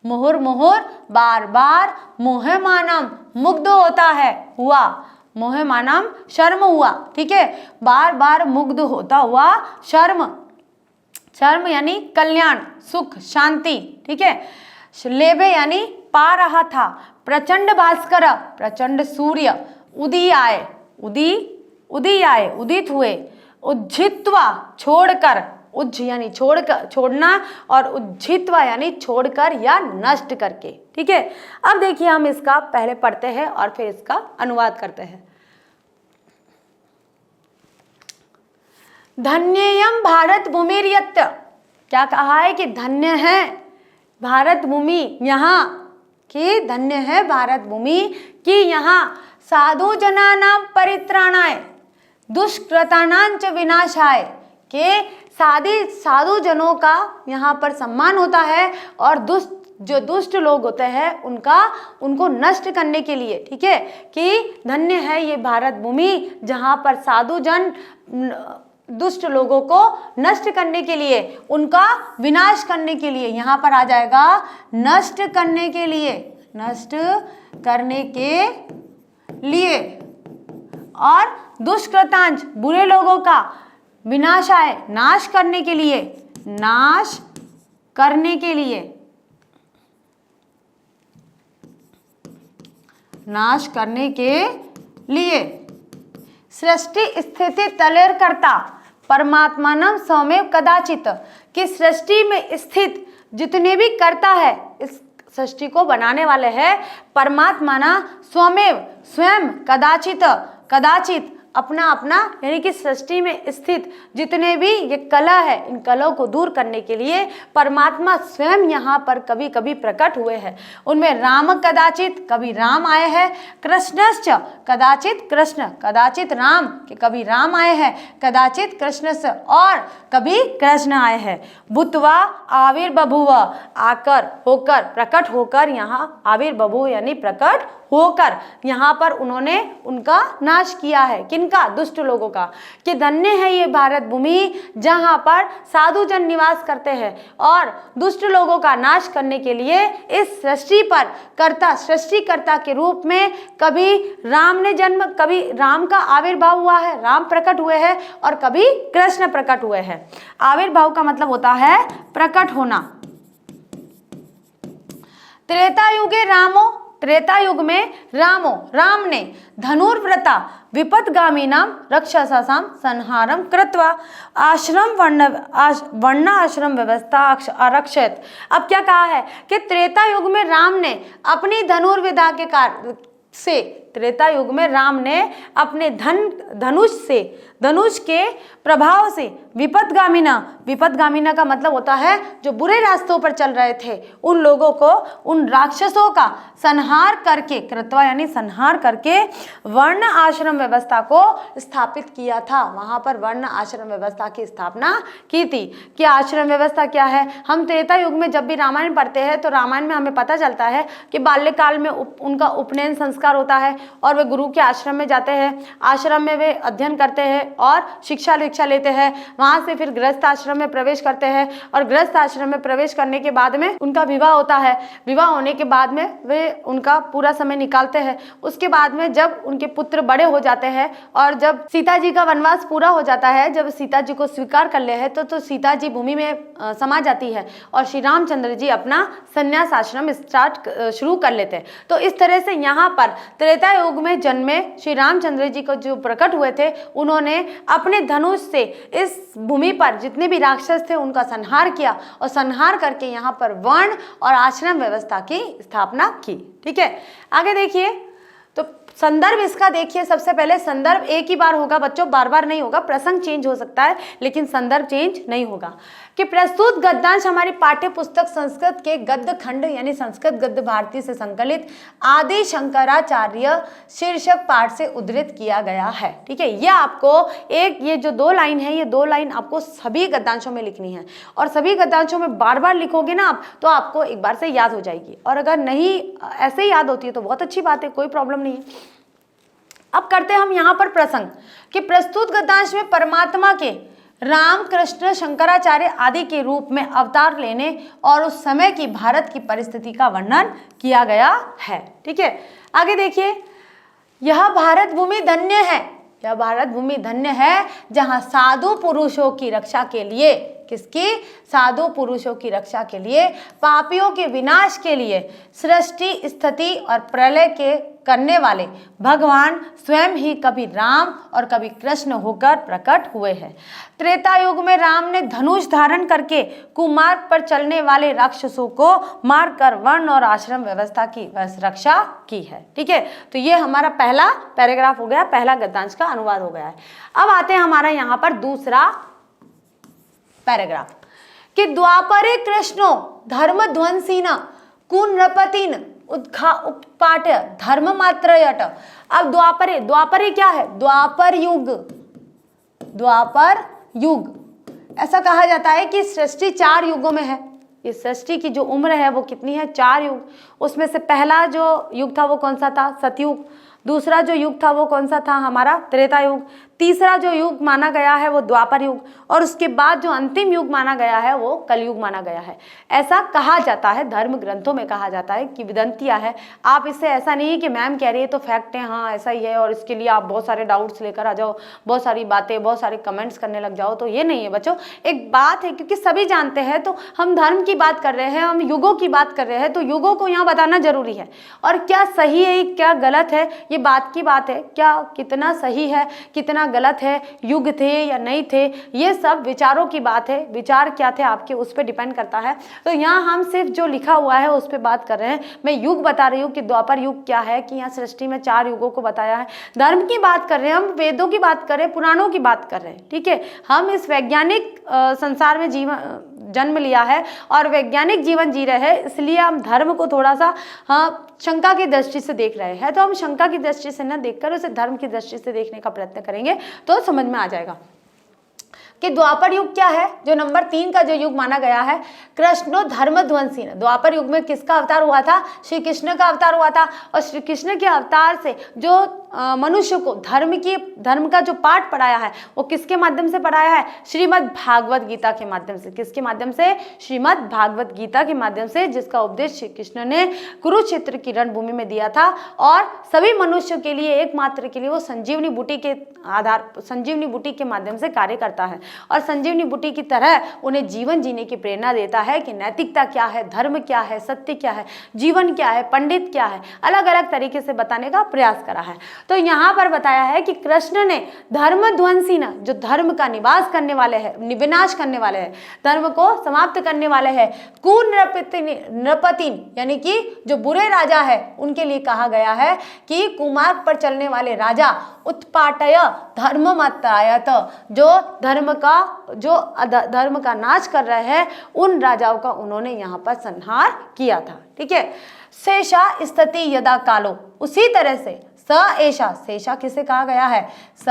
मुहुर्मुहुर् बार बार, मुह्यमानम मुग्ध होता है, हुआ, मुह्यमानम शर्म हुआ। ठीक है। बार बार मुग्ध होता हुआ, शर्म, शर्म यानी कल्याण, सुख, शांति। ठीक है। लेबे यानी पा रहा था। प्रचंड भास्कर, प्रचंड सूर्य। उदी आए, उदी आए, उदित हुए। उज्झित्वा, छोड़कर, उज्झ यानी छोड़कर, छोड़ना, और उज्झित्वा यानी छोड़कर या नष्ट करके। ठीक है। अब देखिए हम इसका पहले पढ़ते हैं और फिर इसका अनुवाद करते हैं। धन्ययम भारत भूमिर्यत्, क्या कहा है कि धन्य है भारत भूमि, यहाँ कि धन्य है भारत भूमि कि यहाँ साधु जनानां परित्राणाय दुष्कृतानांच विनाशाय, के साधु जनों का यहाँ पर सम्मान होता है, और जो दुष्ट लोग होते हैं उनको नष्ट करने के लिए। ठीक है। कि धन्य है ये भारत भूमि जहाँ पर साधु जन दुष्ट लोगों को नष्ट करने के लिए, उनका विनाश करने के लिए, यहाँ पर आ जाएगा नष्ट करने के लिए, नष्ट करने के लिए, और दुष्कृतांश बुरे लोगों का, विनाशाय नाश करने के लिए, नाश करने के लिए, नाश करने के लिए। सृष्टि स्थिति तलेर करता परमात्मानम स्वमेव कदाचित, कि सृष्टि में स्थित जितने भी करता है, इस सृष्टि को बनाने वाले हैं परमात्मा स्वमेव, स्वयं, कदाचित, कदाचित, अपना अपना, यानी कि सृष्टि में स्थित जितने भी ये कला है, इन कलाओं को दूर करने के लिए परमात्मा स्वयं यहाँ पर कभी कभी प्रकट हुए हैं। उनमें राम कदाचित, कभी राम आए हैं। कृष्णश्च कदाचित, कृष्ण, कदाचित राम, कि कभी राम आए हैं, कदाचित कृष्णश्च, और कभी कृष्ण आए हैं। भूत्वा आविर्बभुव, आकर, होकर, प्रकट होकर, यहाँ आविर्बभुव यानी प्रकट होकर, यहाँ पर उन्होंने उनका नाश किया है। किनका? दुष्ट लोगों का। कि धन्य है ये भारत भूमि जहाँ पर साधु जन निवास करते हैं, और दुष्ट लोगों का नाश करने के लिए इस सृष्टि पर सृष्टिकर्ता के रूप में कभी राम ने जन्म, कभी राम का आविर्भाव हुआ है, राम प्रकट हुए हैं, और कभी कृष्ण प्रकट हुए हैं। आविर्भाव का मतलब होता है प्रकट होना। त्रेता युगे रामो, त्रेता युग में राम ने धनुर्व्रता विपदगामीनाम रक्षसासाम संहारम कृत्वा आश्रम वर्ण आश्रम व्यवस्था आरक्षित। अब क्या कहा है कि त्रेता युग में राम ने अपनी धनुर्विद्या के कार्य से त्रेता युग में राम ने अपने धनुष के प्रभाव से विपदगामिना का मतलब होता है जो बुरे रास्तों पर चल रहे थे उन लोगों को, उन राक्षसों का संहार करके, कृत्वा यानी संहार करके वर्ण आश्रम व्यवस्था को स्थापित किया था। वहां पर वर्ण आश्रम व्यवस्था की स्थापना की थी। कि आश्रम व्यवस्था क्या है? हम त्रेता युग में जब भी रामायण पढ़ते हैं तो रामायण में हमें पता चलता है कि बाल्यकाल में उनका उपनयन संस्कार होता है और वे गुरु के आश्रम में जाते हैं। आश्रम में वे अध्ययन करते हैं और शिक्षा दीक्षा लेते हैं। वहां से फिर गृहस्थ आश्रम में प्रवेश करते हैं और गृहस्थ आश्रम में प्रवेश करने के बाद में उनका विवाह होता है। विवाह होने के बाद में वे उनका पूरा समय निकालते हैं। उसके बाद में जब उनके पुत्र बड़े हो जाते हैं और जब सीता जी का वनवास पूरा हो जाता है, जब सीता जी को स्वीकार कर ले है तो सीता जी भूमि में समा जाती है और श्री रामचंद्र जी अपना संन्यास आश्रम शुरू कर लेते हैं। तो इस तरह से यहाँ पर त्रेता युग में जन्मे श्री रामचंद्र जी को जो प्रकट हुए थे, उन्होंने अपने धनुष से इस भूमि पर जितने भी राक्षस थे उनका संहार किया और संहार करके यहाँ पर वर्ण और आश्रम व्यवस्था की स्थापना की। ठीक है, आगे देखिए। तो संदर्भ इसका देखिए, सबसे पहले संदर्भ एक ही बार होगा बच्चों, बार बार नहीं होगा। प्रसंग चेंज हो सकता है लेकिन संदर्भ चेंज नहीं होगा। कि प्रस्तुत गद्यांश हमारी पाठ्य पुस्तक संस्कृत के गद्य खंड यानी संस्कृत गद्य भारती से संकलित आदि शंकराचार्य शीर्षक पाठ से उद्धृत किया गया है। ठीक है, ये आपको ये जो 2 लाइन है, ये 2 लाइन आपको सभी गद्यांशों में लिखनी है और सभी गद्यांशों में बार बार लिखोगे ना आप तो आपको एक बार से याद हो जाएगी। और अगर नहीं ऐसे ही याद होती है तो बहुत अच्छी बात है, कोई प्रॉब्लम नहीं है। अब करते हैं हम यहाँ पर प्रसंग कि प्रस्तुत गद्यांश में परमात्मा के राम कृष्ण शंकराचार्य आदि के रूप में अवतार लेने और उस समय की भारत की परिस्थिति का वर्णन किया गया है। ठीक है, आगे देखिए। यह भारत भूमि धन्य है, यह भारत भूमि धन्य है जहां साधु पुरुषों की रक्षा के लिए, किसकी? साधु पुरुषों की रक्षा के लिए, पापियों के विनाश के लिए, सृष्टि स्थिति और प्रलय के करने वाले भगवान स्वयं ही कभी राम और कभी कृष्ण होकर प्रकट हुए हैं। त्रेता युग में राम ने धनुष धारण करके कुमार्ग पर चलने वाले राक्षसों को मारकर वर्ण और आश्रम व्यवस्था की रक्षा की है। ठीक है, तो ये हमारा पहला पैराग्राफ हो गया, पहला गद्यांश का अनुवाद हो गया है। अब आते हैं हमारा यहाँ पर दूसरा पैराग्राफ कि द्वापरे कृष्णो धर्म ध्वंसीन कुनृपतिन उत्पाट धर्म मात्रयट। अब द्वापरे क्या है? द्वापर युग ऐसा कहा जाता है कि सृष्टि 4 युगों में है। इस सृष्टि की जो उम्र है वो कितनी है? 4 युग। उसमें से पहला जो युग था वो कौन सा था? सतयुग। दूसरा जो युग था वो कौन सा था? हमारा त्रेता युग। तीसरा जो युग माना गया है वो द्वापर युग और उसके बाद जो अंतिम युग माना गया है वो कलयुग माना गया है। ऐसा कहा जाता है, धर्म ग्रंथों में कहा जाता है कि विदंतिया है। आप इससे ऐसा नहीं है कि मैम कह रही है तो फैक्ट है, हाँ ऐसा ही है और इसके लिए आप बहुत सारे डाउट्स लेकर आ जाओ, बहुत सारी बातें, बहुत सारे कमेंट्स करने लग जाओ, तो ये नहीं है बच्चों। एक बात है क्योंकि सभी जानते हैं, तो हम धर्म की बात कर रहे हैं, हम युगों की बात कर रहे हैं, तो युगों को यहाँ बताना जरूरी है। और क्या सही है क्या गलत है ये बात की बात है, क्या कितना सही है कितना गलत है, युग थे या नहीं थे, ये सब विचारों की बात है। विचार क्या थे आपके उस पर डिपेंड करता है। तो यहाँ हम सिर्फ जो लिखा हुआ है उस पर बात कर रहे हैं। मैं युग बता रही हूँ कि द्वापर युग क्या है, कि यहाँ सृष्टि में 4 युगों को बताया है। धर्म की बात कर रहे हैं हम, वेदों की बात कर रहे हैं, पुराणों की बात कर रहे हैं। ठीक है, हम इस वैज्ञानिक संसार में जन्म लिया है और वैज्ञानिक जीवन जी रहे हैं, इसलिए हम धर्म को थोड़ा सा शंका की दृष्टि से देख रहे हैं। तो हम शंका की दृष्टि से न देखकर उसे धर्म की दृष्टि से देखने का प्रयत्न करेंगे तो समझ में आ जाएगा कि द्वापर युग क्या है। जो नंबर 3 का जो युग माना गया है, कृष्णो धर्म ध्वंसी। द्वापर युग में किसका अवतार हुआ था? श्री कृष्ण का अवतार हुआ था और श्री कृष्ण के अवतार से जो मनुष्य को धर्म का जो पाठ पढ़ाया है वो किसके माध्यम से पढ़ाया है? श्रीमद् भागवत गीता के माध्यम से। किसके माध्यम से? श्रीमद् भागवत गीता के माध्यम से, जिसका उपदेश श्री कृष्ण ने कुरुक्षेत्र की रणभूमि में दिया था और सभी मनुष्यों के लिए, एकमात्र के लिए वो संजीवनी बूटी के माध्यम से कार्य करता है और संजीवनी बूटी की तरह उन्हें जीवन जीने की प्रेरणा देता है कि नैतिकता क्या है, धर्म क्या है, सत्य क्या है, जीवन क्या है, पंडित क्या है, अलग अलग तरीके से बताने का प्रयास करा है। तो यहाँ पर बताया है कि कृष्ण ने धर्म ध्वंसी न, जो धर्म का निवास करने वाले हैं, विनाश करने वाले हैं, धर्म को समाप्त करने वाले हैं, नृपतिन यानी कि जो बुरे राजा है उनके लिए कहा गया है कि कुमार्ग पर चलने वाले राजा, उत्पाटय धर्ममतायत, जो धर्म का नाश कर रहे हैं उन राजाओं का उन्होंने यहाँ पर संहार किया था। ठीक है। शेषा स्थिति यदा कालो, उसी तरह से स ऐशा, शेषा किसे कहा गया है? स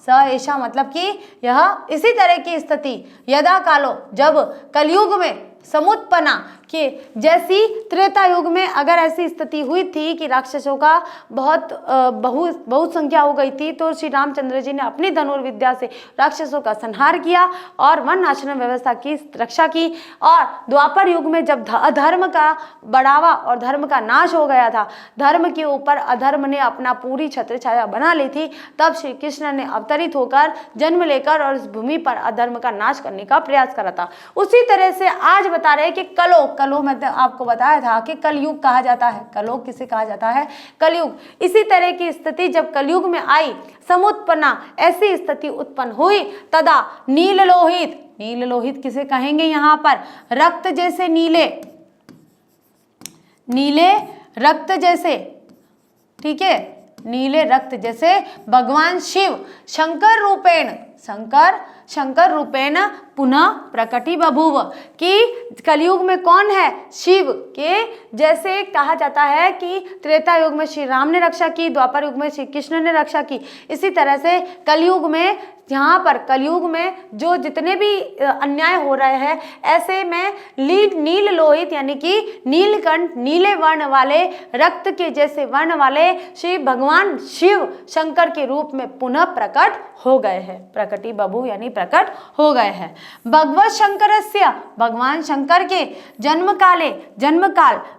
ऐशा मतलब कि यह इसी तरह की स्थिति, यदा कालो जब कलयुग में, समुत्पन्ना कि जैसी त्रेता युग में अगर ऐसी स्थिति हुई थी कि राक्षसों का बहुत संख्या हो गई थी, तो श्री रामचंद्र जी ने अपनी धनुर्विद्या से राक्षसों का संहार किया और वर्ण आश्रम व्यवस्था की रक्षा की। और द्वापर युग में जब अधर्म का बढ़ावा और धर्म का नाश हो गया था, धर्म के ऊपर अधर्म ने अपना पूरी छत्र छाया बना ली थी, तब श्री कृष्ण ने अवतरित होकर जन्म लेकर और इस भूमि पर अधर्म का नाश करने का प्रयास करा था। उसी तरह से आज बता रहे हैं कि कलो मैं आपको बताया था कि कलयुग कहा जाता है। कलोग किसे कहा जाता है? कलयुग। इसी तरह की स्थिति जब कलयुग में आई, समुत्पन्ना ऐसी स्थिति उत्पन्न हुई, तदा नील लोहित किसे कहेंगे यहाँ पर? रक्त जैसे नीले रक्त जैसे, ठीक है, नीले रक्त जैसे भगवान शिव शंकर रूपेण पुनः प्रकटी बभूव, कि कलयुग में कौन है? शिव के जैसे कहा जाता है कि त्रेता युग में श्री राम ने रक्षा की, द्वापर युग में श्री कृष्ण ने रक्षा की, इसी तरह से कलयुग में, यहाँ पर कलयुग में जो जितने भी अन्याय हो रहे हैं, ऐसे में नील लोहित यानी कि नीलकंठ, नीले वर्ण वाले, रक्त के जैसे वर्ण वाले श्री भगवान शिव शंकर के रूप में पुनः प्रकट हो गए हैं। प्रकटी बभू यानी प्रकट हो गए हैं। भगवत शंकरस्य, भगवान शंकर के जन्मकाल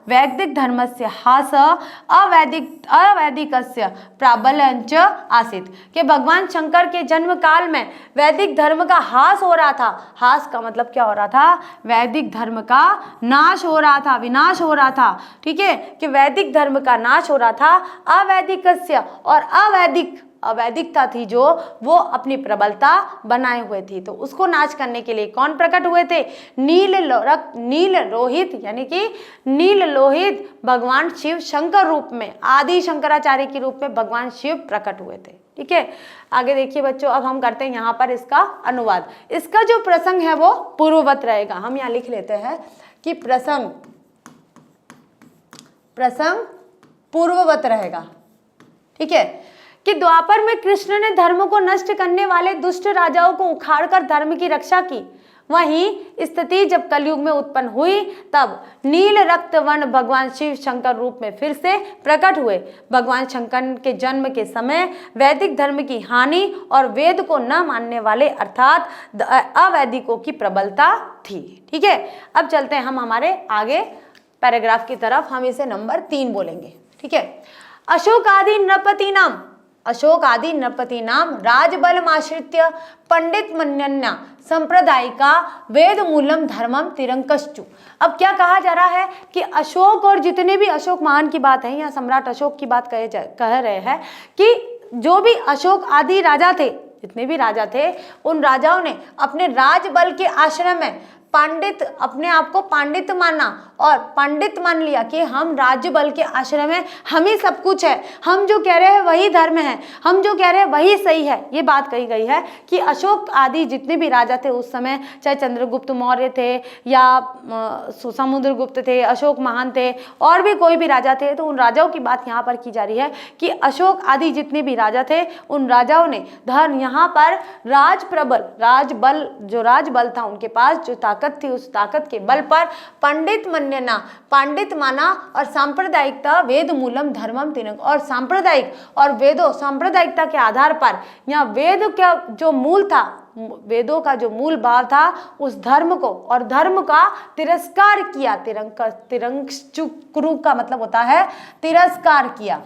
वैदिक धर्मस्य हास अवैदिकस्य प्राबल्यंच आसीत्, कि भगवान शंकर के जन्म काल में वैदिक धर्म का हास हो रहा था। हास का मतलब क्या हो रहा था? वैदिक धर्म का नाश हो रहा था, विनाश हो रहा था। ठीक है, कि वैदिक धर्म का नाश हो रहा था। अवैदिकस्य, और अवैदिकता थी जो वो अपनी प्रबलता बनाए हुए थी, तो उसको नाश करने के लिए कौन प्रकट हुए थे? नील लोहित यानी कि नील लोहित भगवान शिव शंकर रूप में, आदि शंकराचार्य के रूप में भगवान शिव प्रकट हुए थे। ठीक है, आगे देखिए बच्चों, अब हम करते हैं यहाँ पर इसका अनुवाद। इसका जो प्रसंग है वो पूर्ववत रहेगा। हम यहाँ लिख लेते हैं कि प्रसंग पूर्ववत रहेगा। ठीक है, कि द्वापर में कृष्ण ने धर्म को नष्ट करने वाले दुष्ट राजाओं को उखाड़कर धर्म की रक्षा की। वहीं स्थिति जब कलयुग में उत्पन्न हुई, तब नील रक्त वर्ण भगवान शिव शंकर रूप में फिर से प्रकट हुए। भगवान शंकर के जन्म के समय वैदिक धर्म की हानि और वेद को न मानने वाले अर्थात अवैदिकों की प्रबलता थी। ठीक है, अब चलते हैं हम हमारे आगे पैराग्राफ की तरफ। हम इसे नंबर 3 बोलेंगे। ठीक है, अशोक आदि नृपतीनाम राजबलमाश्रित्य पंडित मन्यन्या संप्रदायिका वेद मूलम धर्मम तिरंकश्चु। अब क्या कहा जा रहा है कि अशोक और जितने भी, अशोक महान की बात है, यहाँ सम्राट अशोक की बात कह रहे हैं कि जो भी अशोक आदि राजा थे, जितने भी राजा थे, उन राजाओं ने अपने राजबल के आश्रय में पंडित, अपने आप को पंडित माना और पंडित मान लिया कि हम राज्य बल के आश्रय में हम ही सब कुछ है, हम जो कह रहे हैं वही धर्म है, हम जो कह रहे हैं वही सही है। ये बात कही गई है कि अशोक आदि जितने भी राजा थे उस समय, चाहे चंद्रगुप्त मौर्य थे या समुद्रगुप्त थे, अशोक महान थे, और भी कोई भी राजा थे, तो उन राजाओं की बात यहाँ पर की जा रही है कि अशोक आदि जितने भी राजा थे, उन राजाओं ने धर्म, यहाँ पर राजबल, जो राजबल था उनके पास जो ताकत थी, उस ताकत के बल पर पंडित मन्यना, पंडित माना, और सांप्रदायिकता वेद मूलम धर्मम तिरंग, और सांप्रदायिक और वेदों, सांप्रदायिकता के आधार पर यहाँ वेद का जो मूल था, वेदों का जो मूल भाव था, उस धर्म को और धर्म का तिरस्कार किया। तिरंगचुक्रु का मतलब होता है तिरस्कार किया।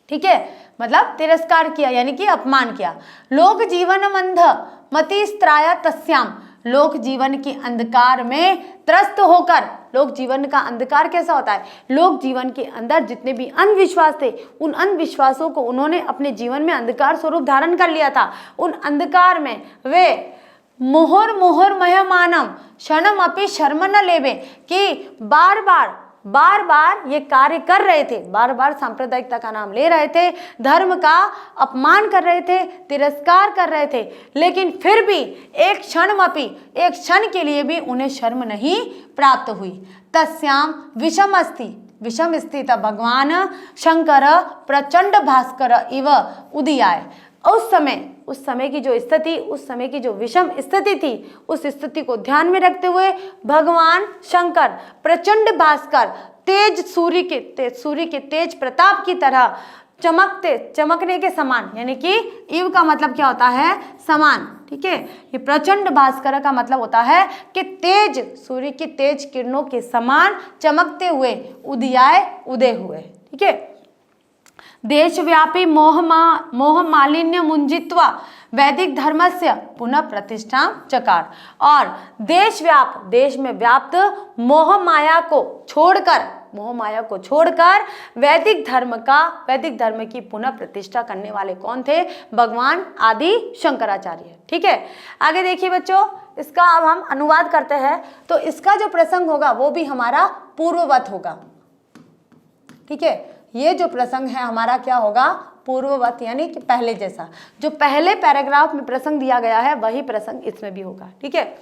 ठीक है, मतलब तिरस्कार किया यानी कि अपमान किया। लोक जीवन मंद मतिस्त्राय तस्याम, लोक जीवन के अंधकार में त्रस्त होकर, लोक जीवन का अंधकार कैसा होता है, लोक जीवन के अंदर जितने भी अंधविश्वास थे उन अंधविश्वासों को उन्होंने अपने जीवन में अंधकार स्वरूप धारण कर लिया था। उन अंधकार में वे मुहुर मह्यमानम क्षणम अपि शर्म न लेवे, कि बार बार ये कार्य कर रहे थे, बार बार सांप्रदायिकता का नाम ले रहे थे, धर्म का अपमान कर रहे थे, तिरस्कार कर रहे थे, लेकिन फिर भी एक क्षण के लिए भी उन्हें शर्म नहीं प्राप्त हुई। तस्याम विषम स्थित भगवान शंकर प्रचंड भास्कर इव उदयाय। उस समय की जो स्थिति, उस समय की जो विषम स्थिति थी, उस स्थिति को ध्यान में रखते हुए भगवान शंकर प्रचंड भास्कर, तेज सूर्य के तेज प्रताप की तरह चमकने के समान, यानी कि इव का मतलब क्या होता है, समान, ठीक है। ये प्रचंड भास्कर का मतलब होता है कि सूर्य की तेज किरणों के समान चमकते हुए उदय हुए, ठीक है। देशव्यापी मोह मालिन्य मुंजित्वा वैदिक धर्मस्य पुनः प्रतिष्ठा चकार। और देश में व्याप्त मोह माया को छोड़कर वैदिक धर्म की पुनः प्रतिष्ठा करने वाले कौन थे, भगवान आदि शंकराचार्य, ठीक है। आगे देखिए बच्चों, इसका अब हम अनुवाद करते हैं, तो इसका जो प्रसंग होगा वो भी हमारा पूर्ववत होगा, ठीक है। ये जो प्रसंग है हमारा क्या होगा, पूर्ववत, यानी कि पहले जैसा। जो पहले पैराग्राफ में प्रसंग दिया गया है वही प्रसंग इसमें भी होगा, ठीक है।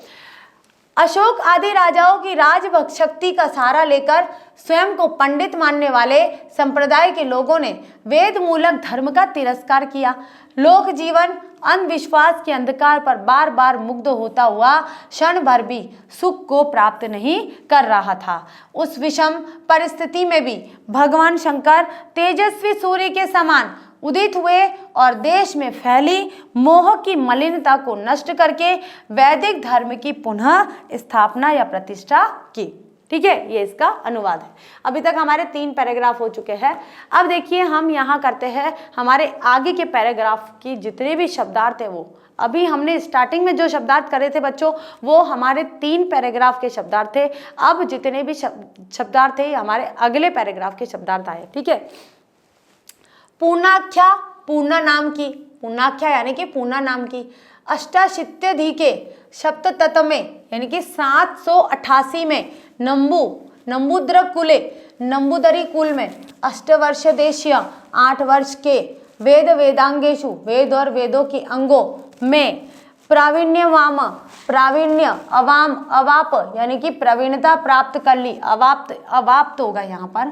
अशोक आदि राजाओं की राजभक्त शक्ति का सहारा लेकर स्वयं को पंडित मानने वाले संप्रदाय के लोगों ने वेद मूलक धर्म का तिरस्कार किया। लोक जीवन अंधविश्वास के अंधकार पर बार बार मुग्ध होता हुआ क्षण भर भी सुख को प्राप्त नहीं कर रहा था। उस विषम परिस्थिति में भी भगवान शंकर तेजस्वी सूर्य के समान उदित हुए और देश में फैली मोह की मलिनता को नष्ट करके वैदिक धर्म की पुनः स्थापना या प्रतिष्ठा की, ठीक है। ये इसका अनुवाद है। अभी तक हमारे 3 पैराग्राफ हो चुके हैं। अब देखिए हम यहाँ करते हैं हमारे आगे के पैराग्राफ की जितने भी शब्दार्थ है, वो अभी हमने स्टार्टिंग में जो शब्दार्थ करे थे बच्चों, वो हमारे 3 पैराग्राफ के शब्दार्थ थे। अब जितने भी शब्दार्थ थे हमारे अगले पैराग्राफ के शब्दार्थ आए, ठीक है। पूर्णाख्या, पूर्णा यानी कि पूर्णा नाम की, अष्टाशीत्यधिके सप्ततम में यानी कि 788 में नंबूदरी कुल में अष्टवर्ष देशीय 8 वर्ष के वेदांगेशु, वेद और वेदों के अंगों में प्रावीण्य अवाप यानी कि प्रवीणता प्राप्त कर ली, अवाप्त होगा यहाँ पर,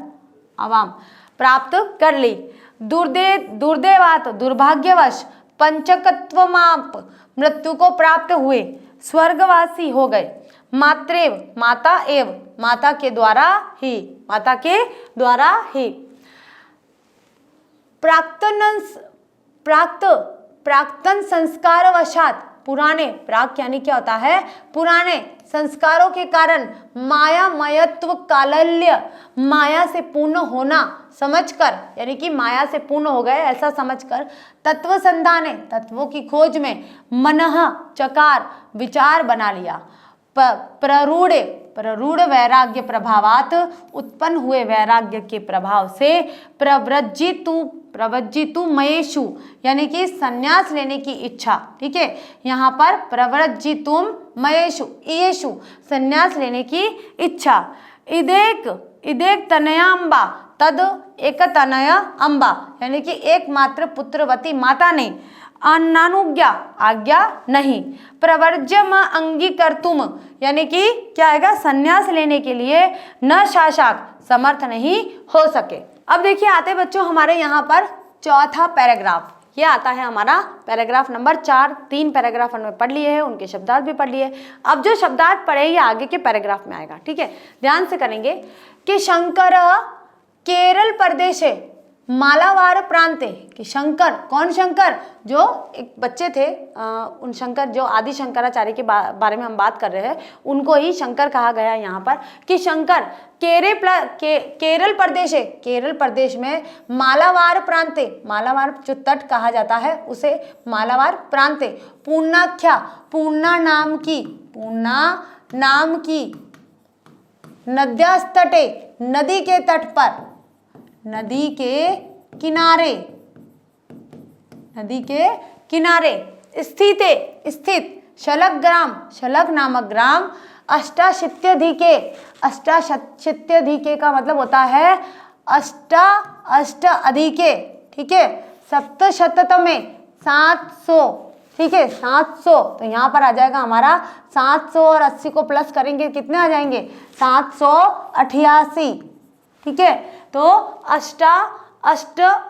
अवाम प्राप्त कर ली। दुर्दैवात दुर्भाग्यवश पंचकत्वमाप मृत्यु को प्राप्त हुए, स्वर्गवासी हो गए। माता के द्वारा ही प्राक्तन संस्कारवशात पुराने, प्राक यानी क्या होता है, पुराने संस्कारों के कारण मायामयत्व कालल्य, माया से पूर्ण होना समझकर, यानी कि माया से पूर्ण हो गए ऐसा समझकर, तत्व संधाने तत्वों की खोज में मनः चकार विचार बना लिया। प्ररूढ़ वैराग्य प्रभावात उत्पन्न हुए वैराग्य के प्रभाव से प्रवज्जितु मयेषु यानी कि संन्यास लेने की इच्छा, ठीक है। यहाँ पर प्रवज्जितुम मयेषु येषु संन्यास लेने की इच्छा। इदेक तनयाम्बा तद एक तनय अम्बा यानी कि एकमात्र पुत्रवती माता ने अनानुज्ञा आज्ञा नहीं, प्रवर्ज्यम अंगीकर्तुम यानी कि क्या आएगा, संन्यास लेने के लिए न शासक समर्थ नहीं हो सके। अब देखिए आते बच्चों हमारे यहाँ पर चौथा पैराग्राफ, ये आता है हमारा पैराग्राफ नंबर 4। 3 पैराग्राफ हमने पढ़ लिए हैं, उनके शब्दार्थ भी पढ़ लिए। अब जो शब्दार्थ पढ़े ये आगे के पैराग्राफ में आएगा, ठीक है। ध्यान से करेंगे कि शंकर केरल प्रदेश मालावार प्रांत है, कि शंकर, कौन शंकर, जो एक बच्चे थे उन शंकर जो आदि शंकराचार्य के बारे में हम बात कर रहे हैं, उनको ही शंकर कहा गया है यहाँ पर, कि शंकर केरल प्रदेश है, केरल प्रदेश में मालावार प्रांत, मालावार जो तट कहा जाता है उसे मालावार प्रांत, पूर्णाख्या पूर्णा पूर्णा नाम की नद्यास्तटे, नदी के तट पर, नदी के किनारे, नदी के किनारे स्थित शलग ग्राम, शलग नामक ग्राम, अष्टाशीत्यधिके, अष्टाशीत्यधिके का मतलब होता है अष्ट अधिके, ठीक है, सप्तशततमे 700, ठीक है 700, तो यहाँ पर आ जाएगा हमारा 700 और 80 को प्लस करेंगे कितने आ जाएंगे 788, ठीक है। तो अष्ट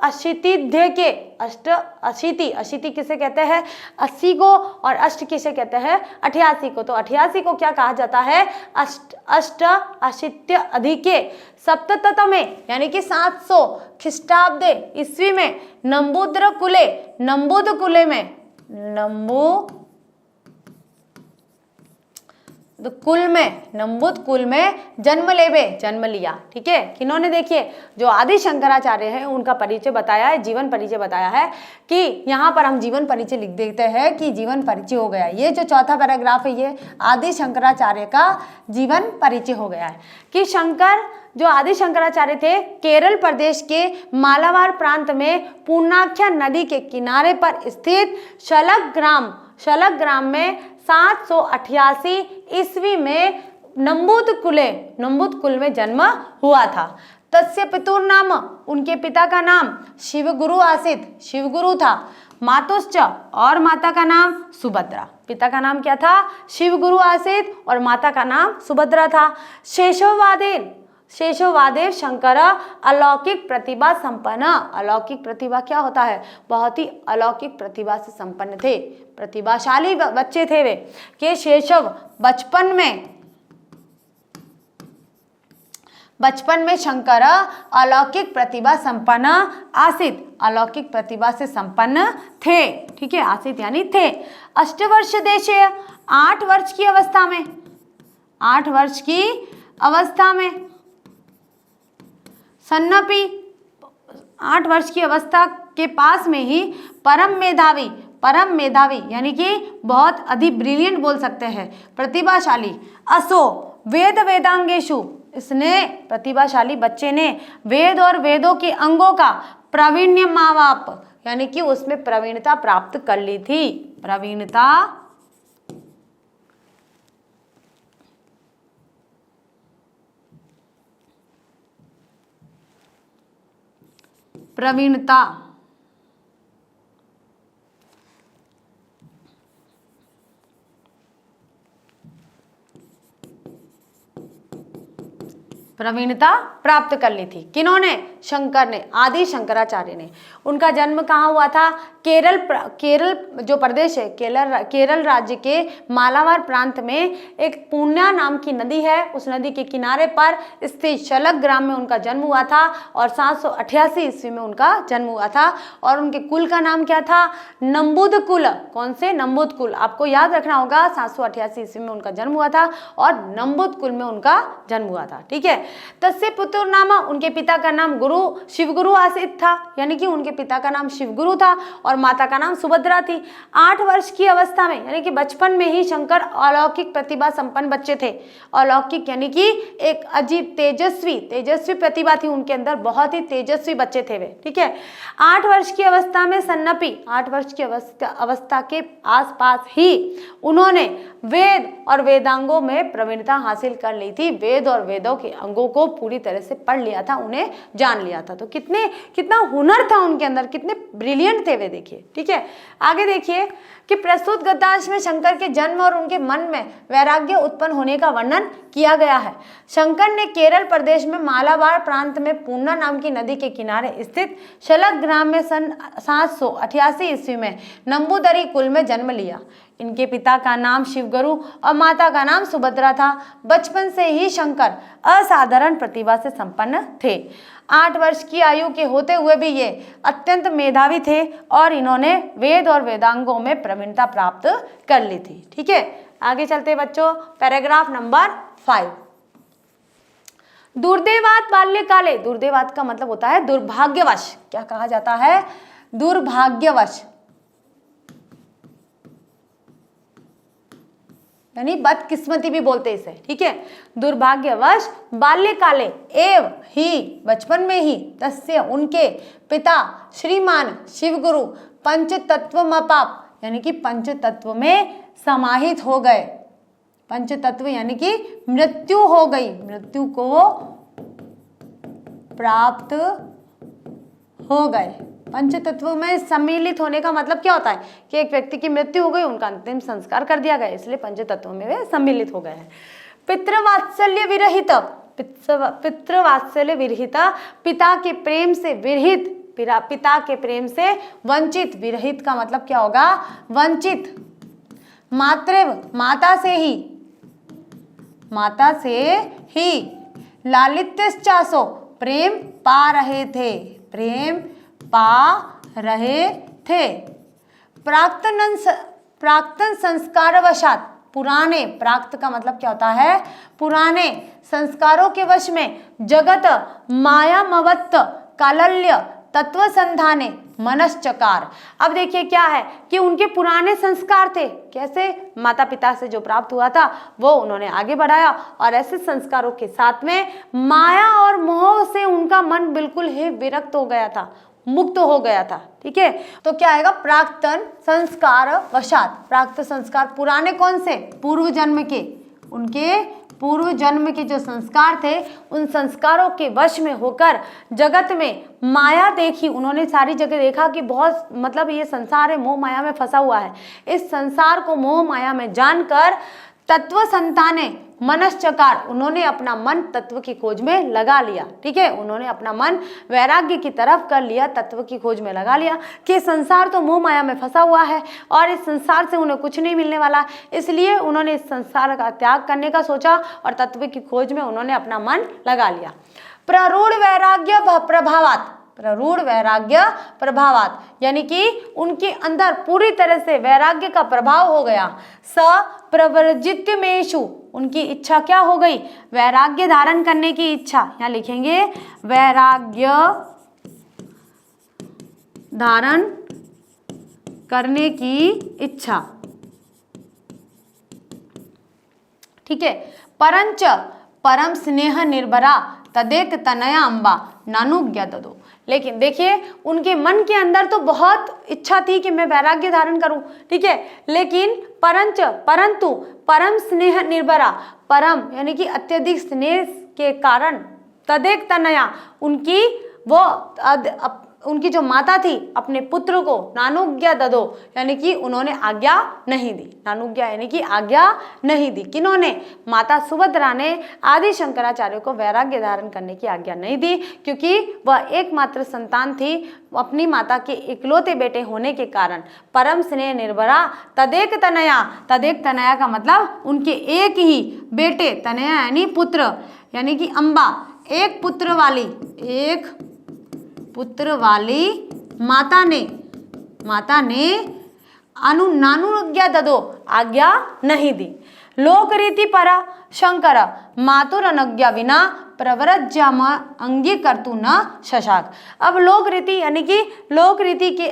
अशीतिध्यके, अष्ट अशीति, अशीति किसे कहते हैं 80 को, और अष्ट किसे कहते हैं 88 को, तो 88 को क्या कहा जाता है अष्ट अशीत्य अधिके सप्ततमे यानी कि 700 ख्रीष्टाब्दे ईस्वी में नंबूद्र कुले, नंबूद कुले में, नंबूद कुल में जन्म लिया, ठीक है। किन्होंने देखिए जो आदि शंकराचार्य हैं उनका परिचय बताया है, जीवन परिचय बताया है, कि यहाँ पर हम जीवन परिचय लिख देते हैं कि जीवन परिचय हो गया। ये जो चौथा पैराग्राफ है ये आदि शंकराचार्य का जीवन परिचय हो गया है, कि शंकर जो आदि शंकराचार्य थे केरल प्रदेश के मालाबार प्रांत में पूर्णाख्या नदी के किनारे पर स्थित शलग ग्राम में 788 ईस्वी में नंबूद कुल में जन्म हुआ था। तस्य पितुर नाम, उनके पिता का नाम शिवगुरु आसीत, शिवगुरु था। मातुश्च, और माता का नाम सुभद्रा। पिता का नाम क्या था शिवगुरु आसीत और माता का नाम सुभद्रा था। शेषवादेव शंकर अलौकिक प्रतिभा संपन्न, अलौकिक प्रतिभा क्या होता है बहुत ही अलौकिक प्रतिभा से संपन्न थे, प्रतिभाशाली बच्चे थे वे, कि शेषव बचपन में शंकर अलौकिक प्रतिभा संपन्न आसित, अलौकिक प्रतिभा से संपन्न थे, ठीक है, आसित यानी थे। अष्टवर्ष देशीय, 8 वर्ष की अवस्था में, 8 वर्ष की अवस्था में सन्नपी, 8 वर्ष की अवस्था के पास में ही परम मेधावी यानी कि बहुत अधिक ब्रिलियंट बोल सकते हैं, प्रतिभाशाली, असो वेदांगेशु, इसने प्रतिभाशाली बच्चे ने वेद और वेदों के अंगों का प्रावीण्य मावाप यानी कि उसमें प्रवीणता प्राप्त कर ली थी, प्रवीणता प्राप्त कर ली थी। किन्होंने शंकर ने, आदि शंकराचार्य ने। उनका जन्म कहाँ हुआ था केरल जो प्रदेश है केरल राज्य के मालाबार प्रांत में एक पूर्णा नाम की नदी है, उस नदी के किनारे पर स्थित शलग ग्राम में उनका जन्म हुआ था और 788 ईस्वी में उनका जन्म हुआ था। और उनके कुल का नाम क्या था नंबूद कुल। कौन से नंबूद कुल, आपको याद रखना होगा 788 ईस्वी में उनका जन्म हुआ था और नंबूद कुल में उनका जन्म हुआ था, ठीक है। तस्य पुत्र नाम, उनके पिता का नाम शिवगुरु आसित था, यानी कि उनके पिता का नाम शिवगुरु था और माता का नाम सुभद्रा थी। 8 वर्ष की अवस्था में यानी कि बचपन में ही शंकर अलौकिक प्रतिभा संपन्न बच्चे थे। अलौकिक यानी कि एक अजीब तेजस्वी प्रतिभा थी उनके अंदर, बहुत ही तेजस्वी बच्चे थे वे, ठीक है। 8 वर्ष की अवस्था में सन्नपी, 8 वर्ष की अवस्था के आसपास ही उन्होंने वेद और वेदांगों में प्रवीणता हासिल कर ली थी। वेद और वेदों के अंगों को पूरी तरह से पढ़ लिया था, उन्हें जान लिया था। तो कितना हुनर था उनके अंदर, कितने ब्रिलियंट थे वे, देखिए, ठीक है। आगे देखिए कि प्रस्तुत गद्यांश में शंकर के जन्म और उनके मन में वैराग्य उत्पन्न होने का वर्णन किया गया है। शंकर ने केरल प्रदेश में मालाबार प्रांत में पूर्णा नाम की नदी के किनारे स्थित शलग ग्राम में सन 788 ईस्वी में नंबूदरी कुल में जन्म लिया। इनके पिता का नाम शिवगुरु और माता का नाम सुभद्रा था। बचपन से ही शंकर असाधारण प्रतिभा से संपन्न थे। 8 वर्ष की आयु के होते हुए भी ये अत्यंत मेधावी थे और इन्होंने वेद और वेदांगों में प्रवीणता प्राप्त कर ली थी, ठीक है। आगे चलते बच्चों, पैराग्राफ नंबर 5। दुर्दैवात बाल्यकाले, दुर्दैवात का मतलब होता है दुर्भाग्यवश। क्या कहा जाता है दुर्भाग्यवश, यानी बदकिस्मती भी बोलते इसे, ठीक है। दुर्भाग्यवश बाल्यकाले एव ही, बचपन में ही, तस्य उनके पिता श्रीमान शिवगुरु पंचतत्वमपाप, यानी कि पंचतत्व में समाहित हो गए। पंचतत्व यानी कि मृत्यु हो गई, मृत्यु को प्राप्त हो गए। पंचतत्व में सम्मिलित होने का मतलब क्या होता है कि एक व्यक्ति की मृत्यु हो गई, उनका अंतिम संस्कार कर दिया गया, इसलिए पंचतत्व में वे सम्मिलित हो गए हैं। पितृवात्सल्य विरहित, पितृवात्सल्य विरहित, पिता के प्रेम से विरहित, पिता के प्रेम से वंचित। विरहित का मतलब क्या होगा? वंचित। मातृव, माता से ही लालित्यश्चासो, प्रेम पा रहे थे, प्रेम पा रहे थे। प्राक्तन संस्कारवशात, पुराने, प्राक्त का मतलब क्या होता है? पुराने संस्कारों के वश में जगत मायामवत्त कालल्य तत्व संधाने मनश्चकार। अब देखिए क्या है कि उनके पुराने संस्कार थे, कैसे? माता पिता से जो प्राप्त हुआ था वो उन्होंने आगे बढ़ाया, और ऐसे संस्कारों के साथ में माया और मोह से उनका मन बिल्कुल ही विरक्त हो गया था, मुक्त हो गया था, ठीक है। तो क्या आएगा? प्राक्तन संस्कार वशात। प्राक्त संस्कार पुराने कौन से? पूर्व जन्म के, उनके पूर्व जन्म के जो संस्कार थे, उन संस्कारों के वश में होकर जगत में माया देखी, उन्होंने सारी जगह देखा कि बहुत, मतलब ये संसार है, मोह माया में फंसा हुआ है। इस संसार को मोह माया में जानकर तत्व संताने मनश्चकार, उन्होंने अपना मन तत्व की खोज में लगा लिया, ठीक है। उन्होंने अपना मन वैराग्य की तरफ कर लिया, तत्व की खोज में लगा लिया कि संसार तो मोह माया में फंसा हुआ है और इस संसार से उन्हें कुछ नहीं मिलने वाला, इसलिए उन्होंने इस संसार का त्याग करने का सोचा और तत्व की खोज में उन्होंने अपना मन लगा लिया। प्ररूढ़ वैराग्य प्रभावात, प्ररूढ़ वैराग्य प्रभावात, यानी कि उनके अंदर पूरी तरह से वैराग्य का प्रभाव हो गया। स प्रवर्जित्यमेषु, उनकी इच्छा क्या हो गई? वैराग्य धारण करने की इच्छा, यहाँ लिखेंगे वैराग्य धारण करने की इच्छा, ठीक है। परंच परम स्नेह निर्भरा तदेक तनया अम्बा नानुज्ञा ददो। लेकिन देखिए उनके मन के अंदर तो बहुत इच्छा थी कि मैं वैराग्य धारण करूं, ठीक है, लेकिन परंतु परम स्नेह निर्भरा, परम यानी कि अत्यधिक स्नेह के कारण, तदेक तनया, उनकी जो माता थी अपने पुत्र को नानुज्ञा ददो, यानी कि उन्होंने आज्ञा नहीं दी। नानुज्ञा यानी कि आज्ञा नहीं दी। किन्होंने? माता सुभद्रा ने आदि शंकराचार्य को वैराग्य धारण करने की आज्ञा नहीं दी, क्योंकि वह एकमात्र संतान थी, अपनी माता के इकलौते बेटे होने के कारण। परम स्नेह निर्भरा तदेक तनया, तदेक तनया का मतलब उनके एक ही बेटे, तनया यानी पुत्र, यानी कि अम्बा, एक पुत्र वाली माता ने नानुज्ञा ददो, आज्ञा नहीं दी। लोक रीति पर शंकर मातुर अनज्ञा विना प्रव्रज्याम अंगीकर्तु न शशाक। अब लोक रीति यानी कि लोक रीति के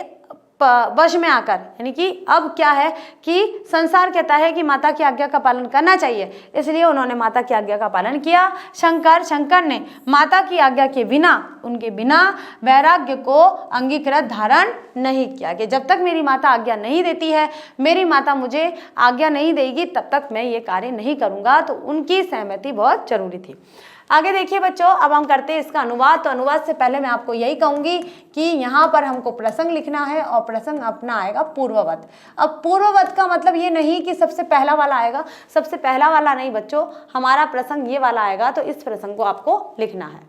वश में आकर, यानी कि अब क्या है कि संसार कहता है कि माता की आज्ञा का पालन करना चाहिए, इसलिए उन्होंने माता की आज्ञा का पालन किया। शंकर ने माता की आज्ञा के बिना, उनके बिना वैराग्य को अंगीकृत धारण नहीं किया कि जब तक मेरी माता आज्ञा नहीं देती है, मेरी माता मुझे आज्ञा नहीं देगी, तब तक मैं ये कार्य नहीं करूँगा। तो उनकी सहमति बहुत जरूरी थी। आगे देखिए बच्चों, अब हम करते हैं इसका अनुवाद। तो अनुवाद से पहले मैं आपको यही कहूंगी कि यहाँ पर हमको प्रसंग लिखना है और प्रसंग अपना आएगा पूर्ववत। अब पूर्ववत का मतलब ये नहीं कि सबसे पहला वाला आएगा, सबसे पहला वाला नहीं बच्चों, हमारा प्रसंग ये वाला आएगा, तो इस प्रसंग को आपको लिखना है,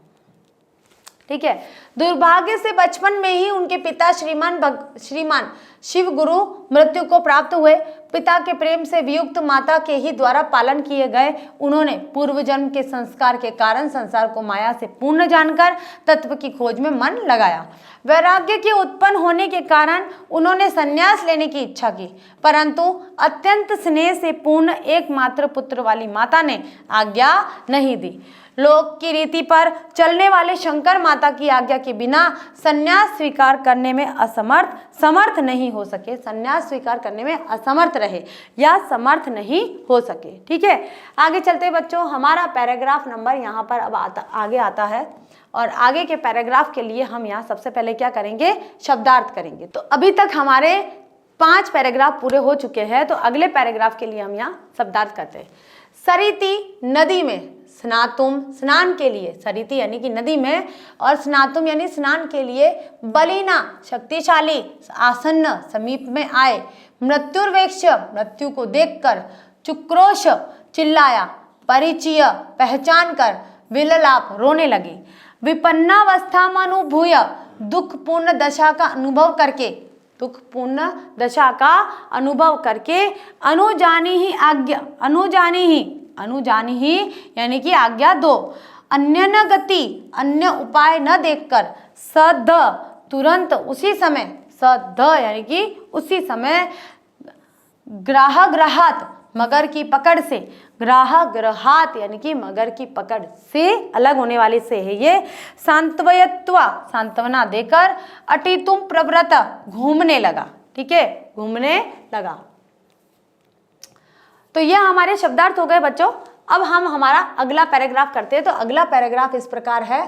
ठीक है। दुर्भाग्य से बचपन में ही उनके पिता श्रीमान शिव गुरु मृत्यु को प्राप्त हुए। पिता के प्रेम से वियुक्त माता के ही द्वारा पालन किए गए उन्होंने पूर्व जन्म के संस्कार के कारण संसार को माया से पूर्ण जानकर तत्व की खोज में मन लगाया। वैराग्य के उत्पन्न होने के कारण उन्होंने संन्यास लेने की इच्छा की, परंतु अत्यंत स्नेह से पूर्ण एकमात्र पुत्र वाली माता ने आज्ञा नहीं दी। लोक की रीति पर चलने वाले शंकर माता की आज्ञा के बिना संन्यास स्वीकार करने में समर्थ नहीं हो सके, संन्यास स्वीकार करने में असमर्थ रहे या समर्थ नहीं हो सके। ठीक है, आगे चलते बच्चों, हमारा पैराग्राफ नंबर यहाँ पर अब आगे आता है और आगे के पैराग्राफ के लिए हम यहाँ सबसे पहले क्या करेंगे, शब्दार्थ करेंगे। तो अभी तक हमारे 5 पैराग्राफ पूरे हो चुके हैं, तो अगले पैराग्राफ के लिए हम यहाँ शब्दार्थ करते हैं। सरिति नदी में स्नातुम, स्नान के लिए, सरिति यानी कि नदी में, और स्नातुम यानी स्नान के लिए, बलिना शक्तिशाली, आसन्न समीप में आए, मृत्युर्वेक्ष मृत्यु को देखकर, चुक्रोश चिल्लाया, परिचय पहचान कर, विललाप रोने लगी, विपन्नावस्था में अनुभूय दुखपूर्ण दशा का अनुभव करके, दुखपूर्ण दशा का अनुभव करके, अनुजानी ही आज्ञा, अनुजानी ही यानी कि आज्ञा दो, अन्य न गति अन्य उपाय न देखकर, सद तुरंत उसी समय, सद यानी कि उसी समय, ग्राहात मगर की पकड़ से, ग्राहात यानी कि मगर की पकड़ से अलग होने वाले से है ये, सांत्वयत्वा सांत्वना देकर, अटितुम प्रवृत्त घूमने लगा। ठीक है, घूमने लगा। तो ये हमारे शब्दार्थ हो गए बच्चों। अब हम हमारा अगला पैराग्राफ करते हैं। तो अगला पैराग्राफ इस प्रकार है,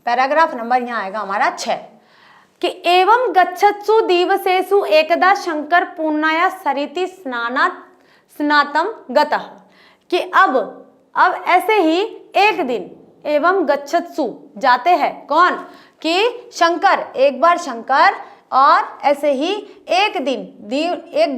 पैराग्राफ नंबर यहाँ आएगा हमारा 6 कि एवं गच्छत्सु दिवसेषु एकदा शंकर पूर्णाया सरिति स्नातम गतः, कि अब ऐसे ही एक दिन, एवं गच्छत्सु जाते हैं, कौन, कि शंकर, एक बार शंकर, और ऐसे ही एक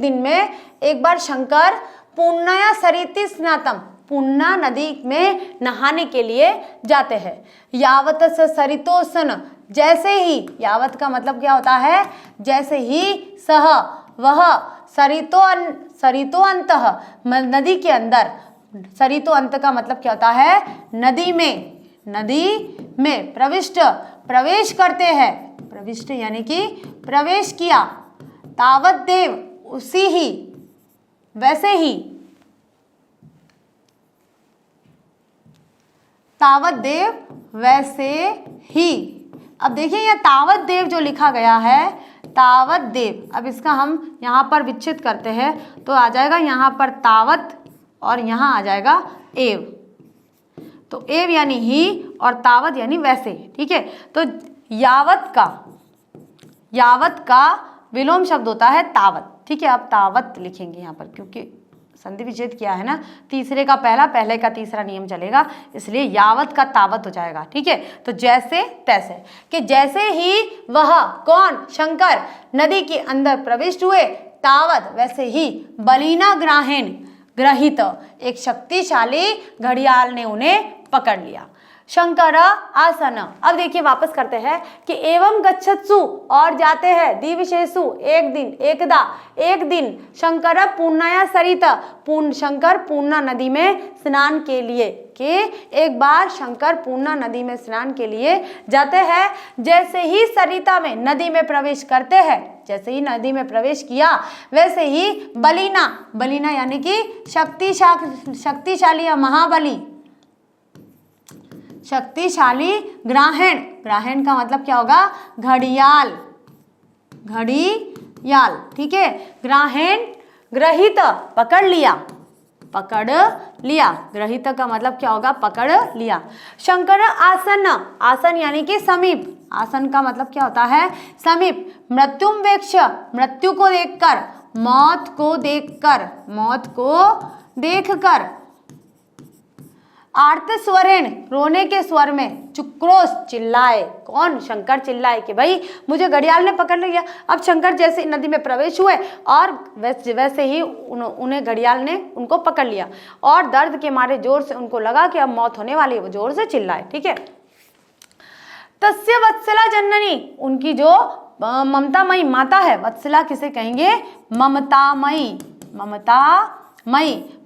दिन में एक बार शंकर पूर्णाया सरिति स्नातम, पूर्णा नदी में नहाने के लिए जाते हैं। यावत सरितोसन, जैसे ही, यावत का मतलब क्या होता है, जैसे ही, सह वह, सरितो अंतः नदी के अंदर, सरितो अंत का मतलब क्या होता है, नदी में प्रवेश करते हैं, प्रविष्ट यानी कि प्रवेश किया, तावत देव उसी ही, वैसे ही, तावत देव वैसे ही। अब देखिए यह तावत देव जो लिखा गया है, तावत देव, अब इसका हम यहाँ पर विच्छेद करते हैं तो आ जाएगा यहाँ पर तावत और यहाँ आ जाएगा एव। तो एव यानी ही और तावत यानी वैसे। ठीक है, तो यावत का विलोम शब्द होता है तावत। ठीक है, अब तावत लिखेंगे यहाँ पर, क्योंकि संधि विच्छेद किया है ना, तीसरे का पहला, पहले का तीसरा नियम चलेगा, इसलिए यावत का तावत हो जाएगा। ठीक है, तो जैसे तैसे, कि जैसे ही वह, कौन, शंकर नदी के अंदर प्रविष्ट हुए, तावत वैसे ही, बलिना ग्रहित एक शक्तिशाली घड़ियाल ने उन्हें पकड़ लिया। शंकर आसन, अब देखिए वापस करते हैं कि एवं गच्छत्सु, और जाते हैं, दिवसेषु एक दिन, शंकर पूर्णाया सरिता, शंकर पूर्णा नदी में स्नान के लिए, कि एक बार शंकर पूर्णा नदी में स्नान के लिए जाते हैं। जैसे ही सरिता में, नदी में प्रवेश करते हैं, जैसे ही नदी में प्रवेश किया, वैसे ही बलिना यानी कि शक्तिशाली या महाबली, शक्तिशाली, ग्राहण का मतलब क्या होगा, घड़ियाल। ठीक है, ग्रहित पकड़ लिया, ग्रहित का मतलब क्या होगा, पकड़ लिया। शंकर आसन यानी कि समीप, आसन का मतलब क्या होता है, समीप, मृत्युंवेक्ष मृत्यु को देखकर, मौत को देखकर, आर्त स्वरेण रोने के स्वर में, चुक्रोश चिल्लाए, कौन, शंकर चिल्लाए कि भाई मुझे घड़ियाल ने पकड़ लिया। अब शंकर जैसे नदी में प्रवेश हुए और वैसे ही उन्हें घड़ियाल ने उनको पकड़ लिया और दर्द के मारे जोर से उनको लगा कि अब मौत होने वाली है, वो जोर से चिल्लाए। ठीक है, तस्य वत्सला जननी, उनकी जो ममतामयी माता है, वत्सला किसे कहेंगे, ममतामयी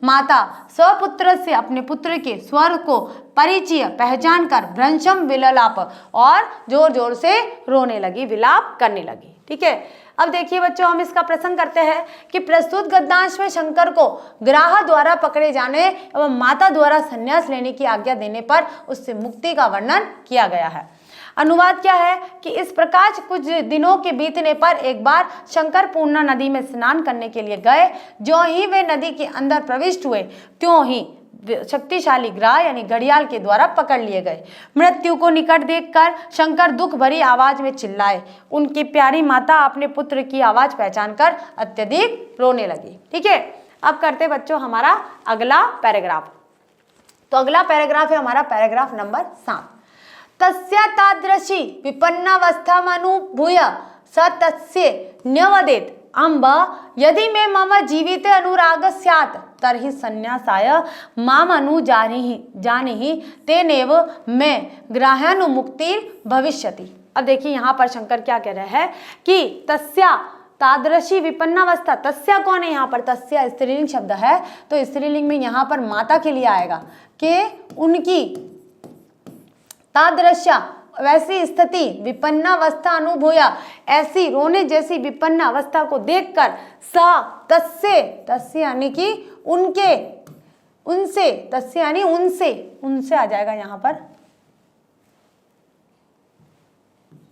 माता, स्वपुत्र से अपने पुत्र के स्वर को परिचय पहचान कर, भ्रंशम विललाप, और जोर जोर से रोने लगी, विलाप करने लगी। ठीक है, अब देखिए बच्चों, हम इसका प्रसंग करते हैं कि प्रस्तुत गद्यांश में शंकर को ग्राह द्वारा पकड़े जाने एवं माता द्वारा संन्यास लेने की आज्ञा देने पर उससे मुक्ति का वर्णन किया गया है। अनुवाद क्या है कि इस प्रकार कुछ दिनों के बीतने पर एक बार शंकर पूर्णा नदी में स्नान करने के लिए गए। जो ही वे नदी के अंदर प्रविष्ट हुए त्यों ही शक्तिशाली ग्राह यानी घड़ियाल के द्वारा पकड़ लिए गए। मृत्यु को निकट देखकर शंकर दुख भरी आवाज में चिल्लाए। उनकी प्यारी माता अपने पुत्र की आवाज पहचान कर अत्यधिक रोने लगी। ठीक है, अब करते बच्चों हमारा अगला पैराग्राफ। तो अगला पैराग्राफ है हमारा पैराग्राफ नंबर 7। तस्या तादृशी विपन्नावस्थामनुभूय स तस्य न्यवदेत् अम्ब यदि मे मम जीविते अनुराग स्यात् तर्हि संन्यासाय माम अनुजानीहि तेनेव मे ग्राह्यानुमुक्तिर् भविष्यति। अब देखिए यहाँ पर शंकर क्या कह रहे हैं कि तस्या तादृशी विपन्नावस्था। तस्या कौन है यहाँ पर? तस्या स्त्रीलिंग शब्द है, तो स्त्रीलिंग में यहाँ पर माता के लिए आएगा कि उनकी तादृश्य वैसी स्थिति विपन्नावस्था अनुभूय ऐसी रोने जैसी विपन्न अवस्था को देखकर तस्य यानी कि उनके उनसे तस्य यानी उनसे आ जाएगा यहाँ पर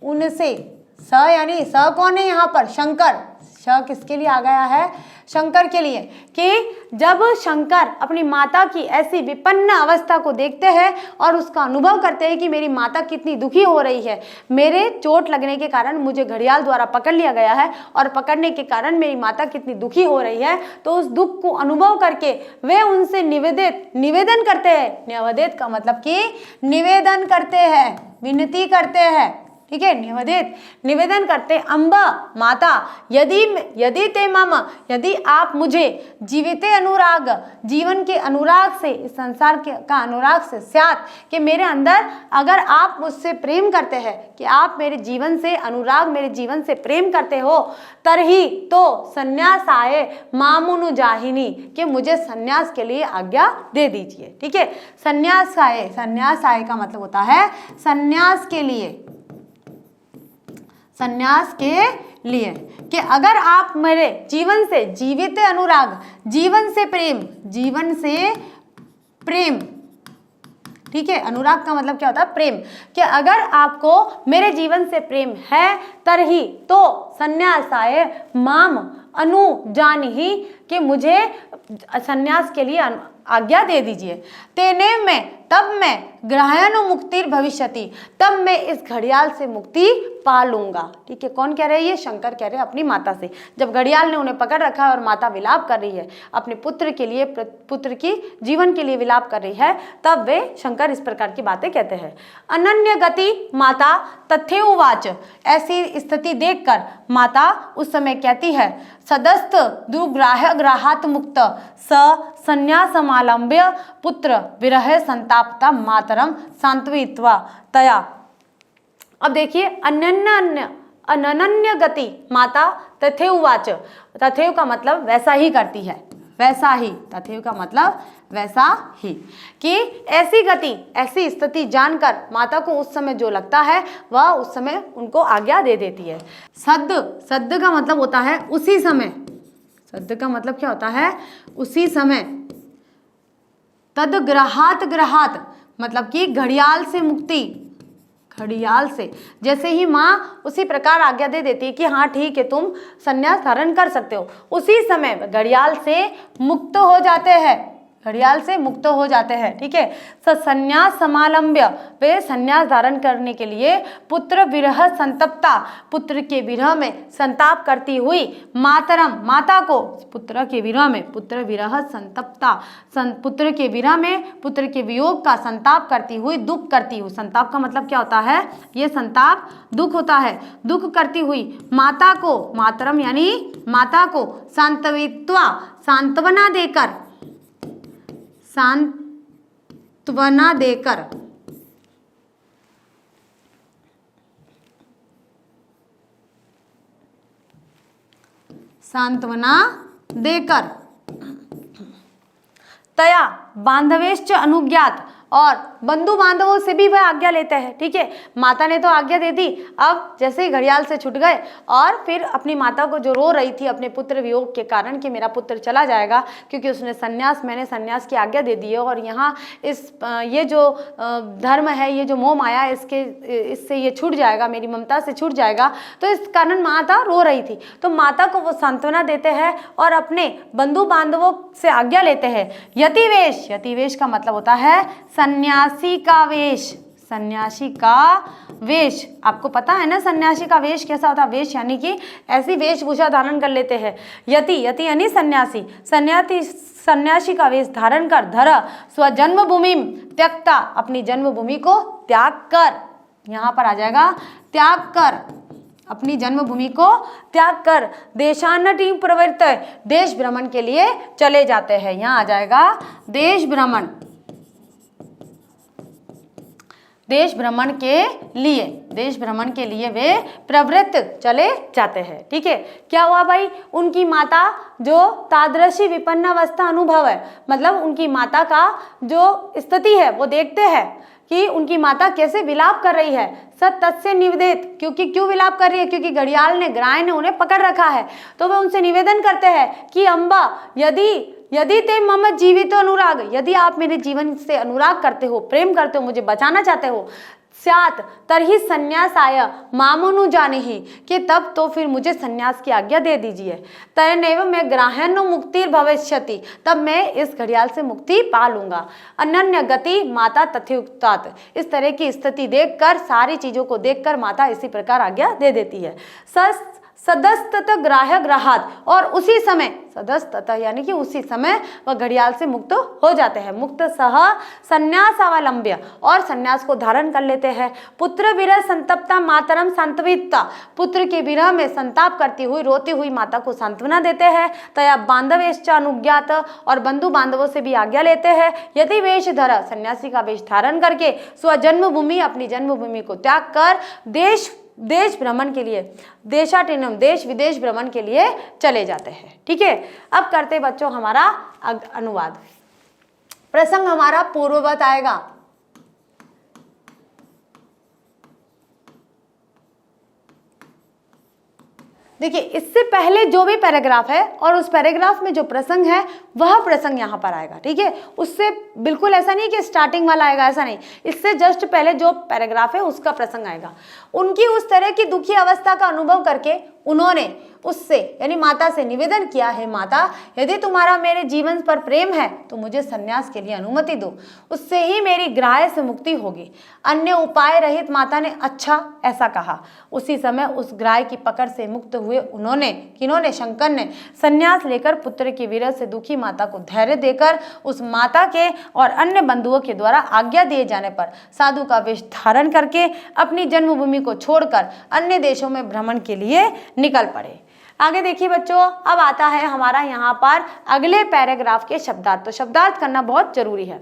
उनसे। स यानी स कौन है यहाँ पर? शंकर। स किसके लिए आ गया है? शंकर के लिए। कि जब शंकर अपनी माता की ऐसी विपन्न अवस्था को देखते हैं और उसका अनुभव करते हैं कि मेरी माता कितनी दुखी हो रही है, मेरे चोट लगने के कारण मुझे घड़ियाल द्वारा पकड़ लिया गया है और पकड़ने के कारण मेरी माता कितनी दुखी हो रही है, तो उस दुख को अनुभव करके वे उनसे निवेदन करते हैं। निवेदित का मतलब कि निवेदन करते हैं, विनती करते हैं। ठीक है, निवेदन करते अम्बा माता यदि ते मम यदि आप मुझे जीविते अनुराग जीवन के अनुराग से इस संसार का अनुराग से स्यात् कि मेरे अंदर अगर आप मुझसे प्रेम करते हैं कि आप मेरे जीवन से अनुराग मेरे जीवन से प्रेम करते हो तरही तो संन्यासाय मामुनुजाहिनी कि मुझे संन्यास के लिए आज्ञा दे दीजिए। ठीक है, संन्यासाय का मतलब होता है संन्यास के लिए कि अगर आप मेरे जीवन से जीवित अनुराग जीवन से प्रेम ठीक है, अनुराग का मतलब क्या होता है? प्रेम। कि अगर आपको मेरे जीवन से प्रेम है तरही तो संन्यासाय माम अनुजानीहि कि मुझे संन्यास के लिए आज्ञा दे दीजिए। तेने में तब मैं ग्राह्यानुमुक्तिर् भविष्यति तब मैं इस घड़ियाल से मुक्ति पा लूंगा। ठीक है, कौन कह रहे हैं? ये शंकर कह रहे हैं अपनी माता से। जब घड़ियाल ने उन्हें पकड़ रखा है और माता विलाप कर रही है अपने पुत्र के लिए, पुत्र की जीवन के लिए विलाप कर रही है, तब वे शंकर इस प्रकार की बातें कहते हैं। अनन्य गति माता तथ्योवाच ऐसी स्थिति देखकर माता उस समय कहती है सदस्त दुर्ग्राहात् मुक्त संन्यासमालंब्य पुत्र विरह संतापता मातरम सांत्वयित्वा तया। अब देखिए अनन्य गति माता तथेउवाच। तथेव का मतलब वैसा ही करती है, वैसा ही। तथेव का मतलब वैसा ही कि ऐसी गति ऐसी स्थिति जानकर माता को उस समय जो लगता है वह उस समय उनको आज्ञा दे देती है। सद्द का मतलब होता है उसी समय। सद्द का मतलब क्या होता है? उसी समय। ग्रहात मतलब कि घड़ियाल से मुक्ति। घड़ियाल से जैसे ही माँ उसी प्रकार आज्ञा दे देती है कि हाँ ठीक है तुम संन्यास धारण कर सकते हो, उसी समय घड़ियाल से मुक्त हो जाते हैं। घड़ियाल से मुक्त हो जाते हैं। ठीक है, संन्यास समालंब्य वे संन्यास धारण करने के लिए पुत्र विरह संतप्ता पुत्र के विरह में संताप करती हुई मातरम माता को पुत्र के विरह में पुत्र विरह संतप्ता पुत्र के विरह में पुत्र के वियोग का संताप करती हुई दुख करती हुई। संताप का मतलब क्या होता है? ये संताप दुख होता है। दुख करती हुई माता को मातरम यानी माता को सांत्वयित्वा सांत्वना देकर तया बांधवेश्च अनुज्ञात और बंधु बांधवों से भी वह आज्ञा लेते हैं। ठीक है, माता ने तो आज्ञा दे दी, अब जैसे ही घड़ियाल से छूट गए और फिर अपनी माता को जो रो रही थी अपने पुत्र वियोग के कारण कि मेरा पुत्र चला जाएगा, क्योंकि उसने मैंने संन्यास की आज्ञा दे दी है और यहाँ ये जो धर्म है, ये जो मोह माया है, इससे ये छूट जाएगा, मेरी ममता से छूट जाएगा, तो इस कारण माता रो रही थी। तो माता को वो सांत्वना देते हैं और अपने बंधु बांधवों से आज्ञा लेते हैं। यतिवेश, यतिवेश का मतलब होता है सन्यासी का वेश, सन्यासी का वेश। आपको पता है ना सन्यासी का वेश कैसा होता है? वेश यानी कि ऐसी वेशभूषा धारण कर लेते हैं। यति, यति यानी सन्यासी, सन्यासी का वेश धारण कर, धर स्वजन्मभूमि त्यक्ता, अपनी जन्मभूमि को त्याग कर, यहाँ पर आ जाएगा त्याग कर, अपनी जन्मभूमि को त्याग कर, देशान्नटी प्रवृत्त, देश भ्रमण के लिए चले जाते हैं। यहाँ आ जाएगा देश भ्रमण, देश भ्रमण के लिए, देश भ्रमण के लिए वे प्रवृत्त चले जाते हैं। ठीक है, क्या हुआ भाई? उनकी माता जो तादृशी विपन्नावस्था अनुभव है, मतलब उनकी माता का जो स्थिति है वो देखते हैं कि उनकी माता कैसे विलाप कर रही है। सत तत्से निवेदित, क्योंकि क्यों विलाप कर रही है? क्योंकि घड़ियाल ने, ग्राह ने उन्हें पकड़ रखा है। तो वह उनसे निवेदन करते हैं कि अम्बा यदि ते मम जीवित अनुराग, यदि आप मेरे जीवन से अनुराग करते हो, प्रेम करते हो, मुझे बचाना चाहते हो, स्यात् तरहि संन्यासाय मामनु जाने ही, कि तब तो फिर मुझे संन्यास की आज्ञा दे दीजिए। तयनेव मैं ग्राह्यनो मुक्तिर भविष्यति, तब मैं इस घड़ियाल से मुक्ति पा लूंगा। अनन्य गति माता तथयुक्तात, इस तरह की स्थिति देखकर, सारी चीजों को देखकर माता इसी प्रकार आज्ञा दे देती है। सदस्तत ग्राह्य ग्रहात, और उसी समय, सदस्तत यानी कि उसी समय वह घड़ियाल से मुक्त हो जाते हैं। मुक्त सह संन्यास अवलंब्य, और संन्यास को धारण कर लेते हैं। पुत्र विरह संतप्ता मातरम सांत्विता, पुत्र के विरह में संताप करती हुई, रोती हुई माता को सांत्वना देते हैं। तया बांधवेश्च अनुज्ञात, और बंधु बांधवों से भी आज्ञा लेते हैं। यदि वेश धर, सन्यासी का वेश धारण करके स्वजन्मभूमि, अपनी जन्मभूमि को त्याग कर देश भ्रमण के लिए, देशाटिनम, देश विदेश भ्रमण के लिए चले जाते हैं। ठीक है, अब करते बच्चों हमारा अनुवाद। प्रसंग हमारा पूर्ववत आएगा। देखिए, इससे पहले जो भी पैराग्राफ है और उस पैराग्राफ में जो प्रसंग है वह प्रसंग यहाँ पर आएगा। ठीक है, उससे बिल्कुल ऐसा नहीं कि स्टार्टिंग वाला आएगा, ऐसा नहीं, इससे जस्ट पहले जो पैराग्राफ है उसका प्रसंग आएगा। उनकी उस तरह की दुखी अवस्था का अनुभव करके उन्होंने उससे यानी माता से निवेदन किया है, माता यदि तुम्हारा मेरे जीवन पर प्रेम है तो मुझे संन्यास के लिए अनुमति दो, उससे ही मेरी ग्राह्य से मुक्ति होगी। अन्य उपाय रहित माता ने अच्छा ऐसा कहा। उसी समय उस ग्राह्य की पकड़ से मुक्त हुए उन्होंने, किन्होंने? शंकर ने संन्यास लेकर पुत्र की विरह से दुखी माता को धैर्य देकर उस माता के और अन्य बंधुओं के द्वारा आज्ञा दिए जाने पर साधु का वेश धारण करके अपनी जन्मभूमि को छोड़कर अन्य देशों में भ्रमण के लिए निकल पड़े। आगे देखिए बच्चों, अब आता है हमारा यहाँ पर अगले पैराग्राफ के शब्दार्थ। तो शब्दार्थ करना बहुत जरूरी है।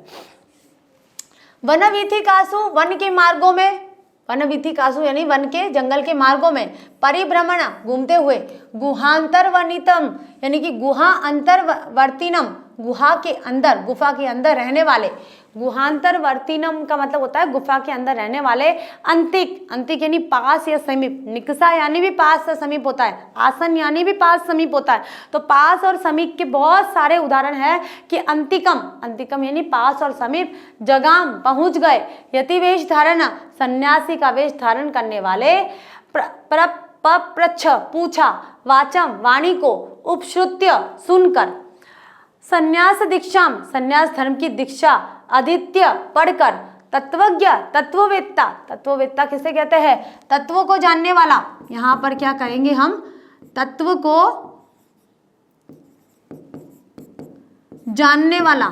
वनवीथिकासु, वन के मार्गों में, वनवीथिकासु यानी वन के, जंगल के मार्गों में, परिभ्रमण घूमते हुए, गुहांतरवनितम यानी कि गुहा अंतर्वर्तिनम, गुहा के अंदर, गुफा के अंदर रहने वाले, गुहांतरवर्तिनम का मतलब होता है गुफा के अंदर रहने वाले। अंतिक, अंतिक यानी पास या समीप, निकसा यानी भी पास या समीप होता है, आसन यानी भी पास समीप होता है। तो पास और समीप के बहुत सारे उदाहरण है कि अंतिकम, अंतिकम यानी पास और समीप, जगाम पहुंच गए, यतिवेश धारण सन्यासी का वेश धारण करने वाले, पप्रच्छ पूछा, वाचम वाणी को, उपश्रुत्य सुनकर, संन्यास दीक्षाम संन्यास धर्म की दीक्षा, अदित्य पढ़कर, तत्वज्ञ तत्ववेत्ता, तत्ववेत्ता किसे कहते हैं? तत्व को जानने वाला। यहाँ पर क्या करेंगे हम? तत्व को जानने वाला,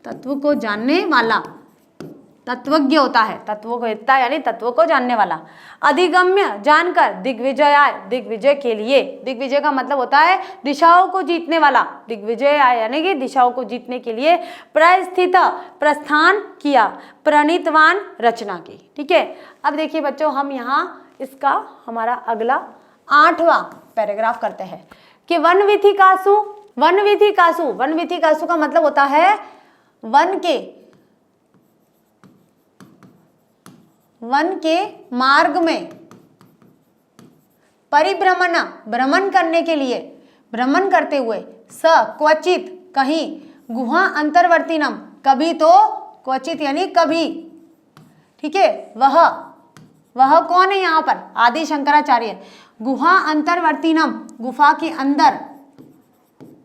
तत्व को जानने वाला तत्वज्ञ होता है, तत्ववेत्ता यानी तत्व को जानने वाला। अधिगम्य जानकर, दिग्विजयाय दिग्विजय के लिए, दिग्विजय का मतलब होता है दिशाओं को जीतने वाला, दिग्विजयाय यानी कि दिशाओं को जीतने के लिए प्रस्थित प्रस्थान किया, प्रणीतवान रचना की। ठीक है, अब देखिए बच्चों, हम यहाँ इसका हमारा अगला 8वां पैराग्राफ करते हैं कि वन के मार्ग में परिभ्रमण भ्रमण करने के लिए, भ्रमण करते हुए, स क्वचित कहीं, गुहा अंतर्वर्तीनम कभी तो, क्वचित यानी कभी, ठीक है। वह कौन है यहाँ पर? आदि शंकराचार्य। गुहा अंतर्वर्तीनम गुफा के अंदर,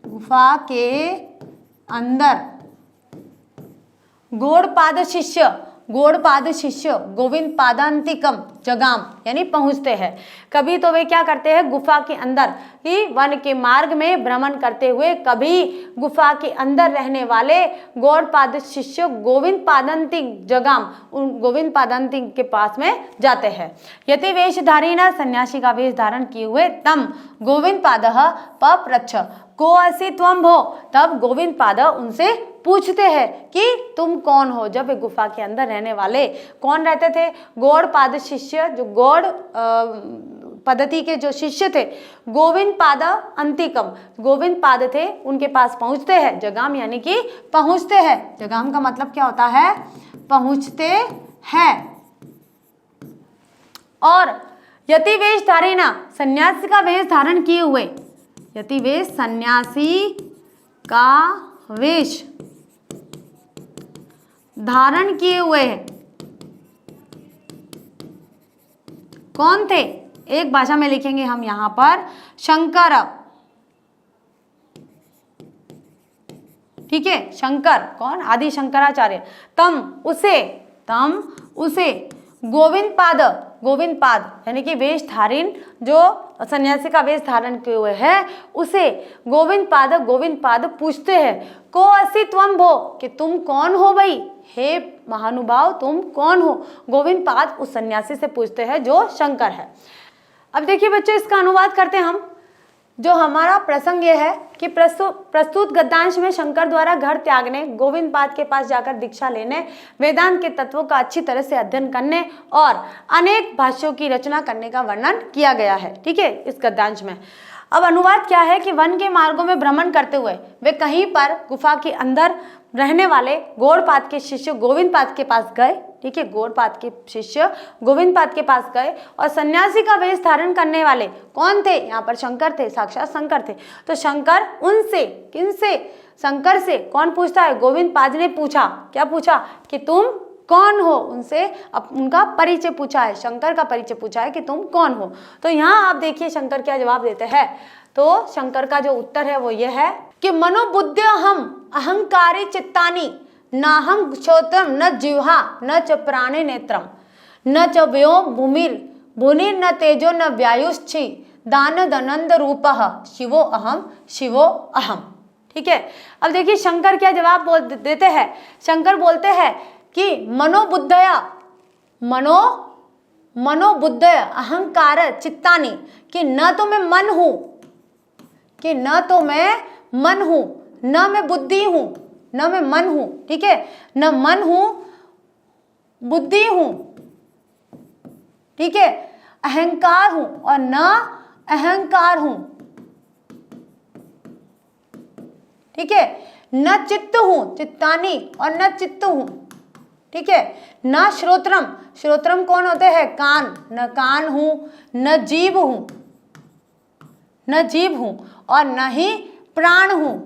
गुफा के अंदर, गौड़पाद शिष्य, गौड़पाद शिष्य गोविंद पादांतिकम जगाम यानी पहुंचते हैं। कभी तो वे क्या करते हैं? गुफा के अंदर ही वन के मार्ग में भ्रमण करते हुए कभी गुफा के अंदर रहने वाले गौड़पाद शिष्य गोविंद पादांतिक जगाम, उन गोविंद पादांतिक के पास में जाते हैं। यति वेशधारी न सन्यासी का वेश धारण किए हुए तम गोविंद पाद पप्रच्छ को असि त्वं भो, तब गोविंद पाद उनसे पूछते हैं कि तुम कौन हो। जब वे गुफा के अंदर रहने वाले कौन रहते थे? गौड़पाद शिष्य, जो गौड़ पद्धति के जो शिष्य थे, गोविंद पाद अंतिकम, गोविंद पाद थे, उनके पास पहुंचते हैं। जगाम यानी कि पहुंचते हैं। जगाम का मतलब क्या होता है? पहुंचते हैं। और यति वेश धारेना सन्यासी का वेश धारण किए हुए, यति वेश सन्यासी का वेश धारण किए हुए हैं। कौन थे? एक भाषा में लिखेंगे हम यहां पर शंकर, ठीक है। शंकर कौन? आदि शंकराचार्य। तम उसे गोविंद पाद, गोविंद पाद यानी कि वेश धारण, जो सन्यासी का वेश धारण किए हुए है, उसे गोविंद पाद पूछते हैं को असि त्वं भो, कि तुम कौन हो भाई? हे महानुभाव तुम कौन हो? गोविंद पाद उस सन्यासी से पूछते हैं जो शंकर है। अब देखिए बच्चों, इसका अनुवाद करते हैं हम। जो हमारा प्रसंग यह है कि प्रस्तुत गद्यांश में शंकर द्वारा घर त्यागने, गोविंद पाद के पास जाकर दीक्षा लेने, वेदांत के तत्वों का अच्छी तरह से अध्ययन करने और अनेक भाष्यों की रचना करने का वर्णन किया गया है, ठीक है, इस गद्यांश में। अब अनुवाद क्या है कि वन के मार्गों में भ्रमण करते हुए वे कहीं पर गुफा के अंदर रहने वाले गौड़पाद के शिष्य गोविंद पाद के पास गए, ठीक है। गौड़पाद के शिष्य गोविंद पाद के पास गए और सन्यासी का वेश धारण करने वाले कौन थे? यहाँ पर शंकर थे, साक्षात शंकर थे। तो शंकर उनसे, किनसे? शंकर से कौन पूछता है? गोविंद पाद ने पूछा। क्या पूछा? कि तुम कौन हो? उनसे उनका परिचय पूछा है, शंकर का परिचय पूछा है कि तुम कौन हो। तो यहाँ आप देखिए शंकर क्या जवाब देते हैं। तो शंकर का जो उत्तर है वो ये है कि मनोबुद्ध्य हम अहंकारी चित्तानि नाहं श्रोत्रम न जिह्वा न च प्राणे नेत्रम न च व्योम भूमिर भुनिर न तेजो न व्यायुश्चि दानदनंद रूपः शिवो अहम, ठीक है। अब देखिए शंकर क्या जवाब देते हैं। शंकर बोलते हैं कि मनोबुद्धय अहंकार चित्तानि, कि न तो मैं मन हूं, कि न तो मैं मन हूं, न मैं बुद्धि हूं, न मैं मन हूं, ठीक है, न मन हूं, बुद्धि हूं, ठीक है, अहंकार हूं और न अहंकार हूं, ठीक है, न चित्त हूं, चित्तानी और न चित्त हूं, ठीक है, न श्रोत्रम, श्रोत्रम कौन होते हैं? कान, न कान हूं, न जीव हूं, न जीव हूं और न ही प्राण हूं,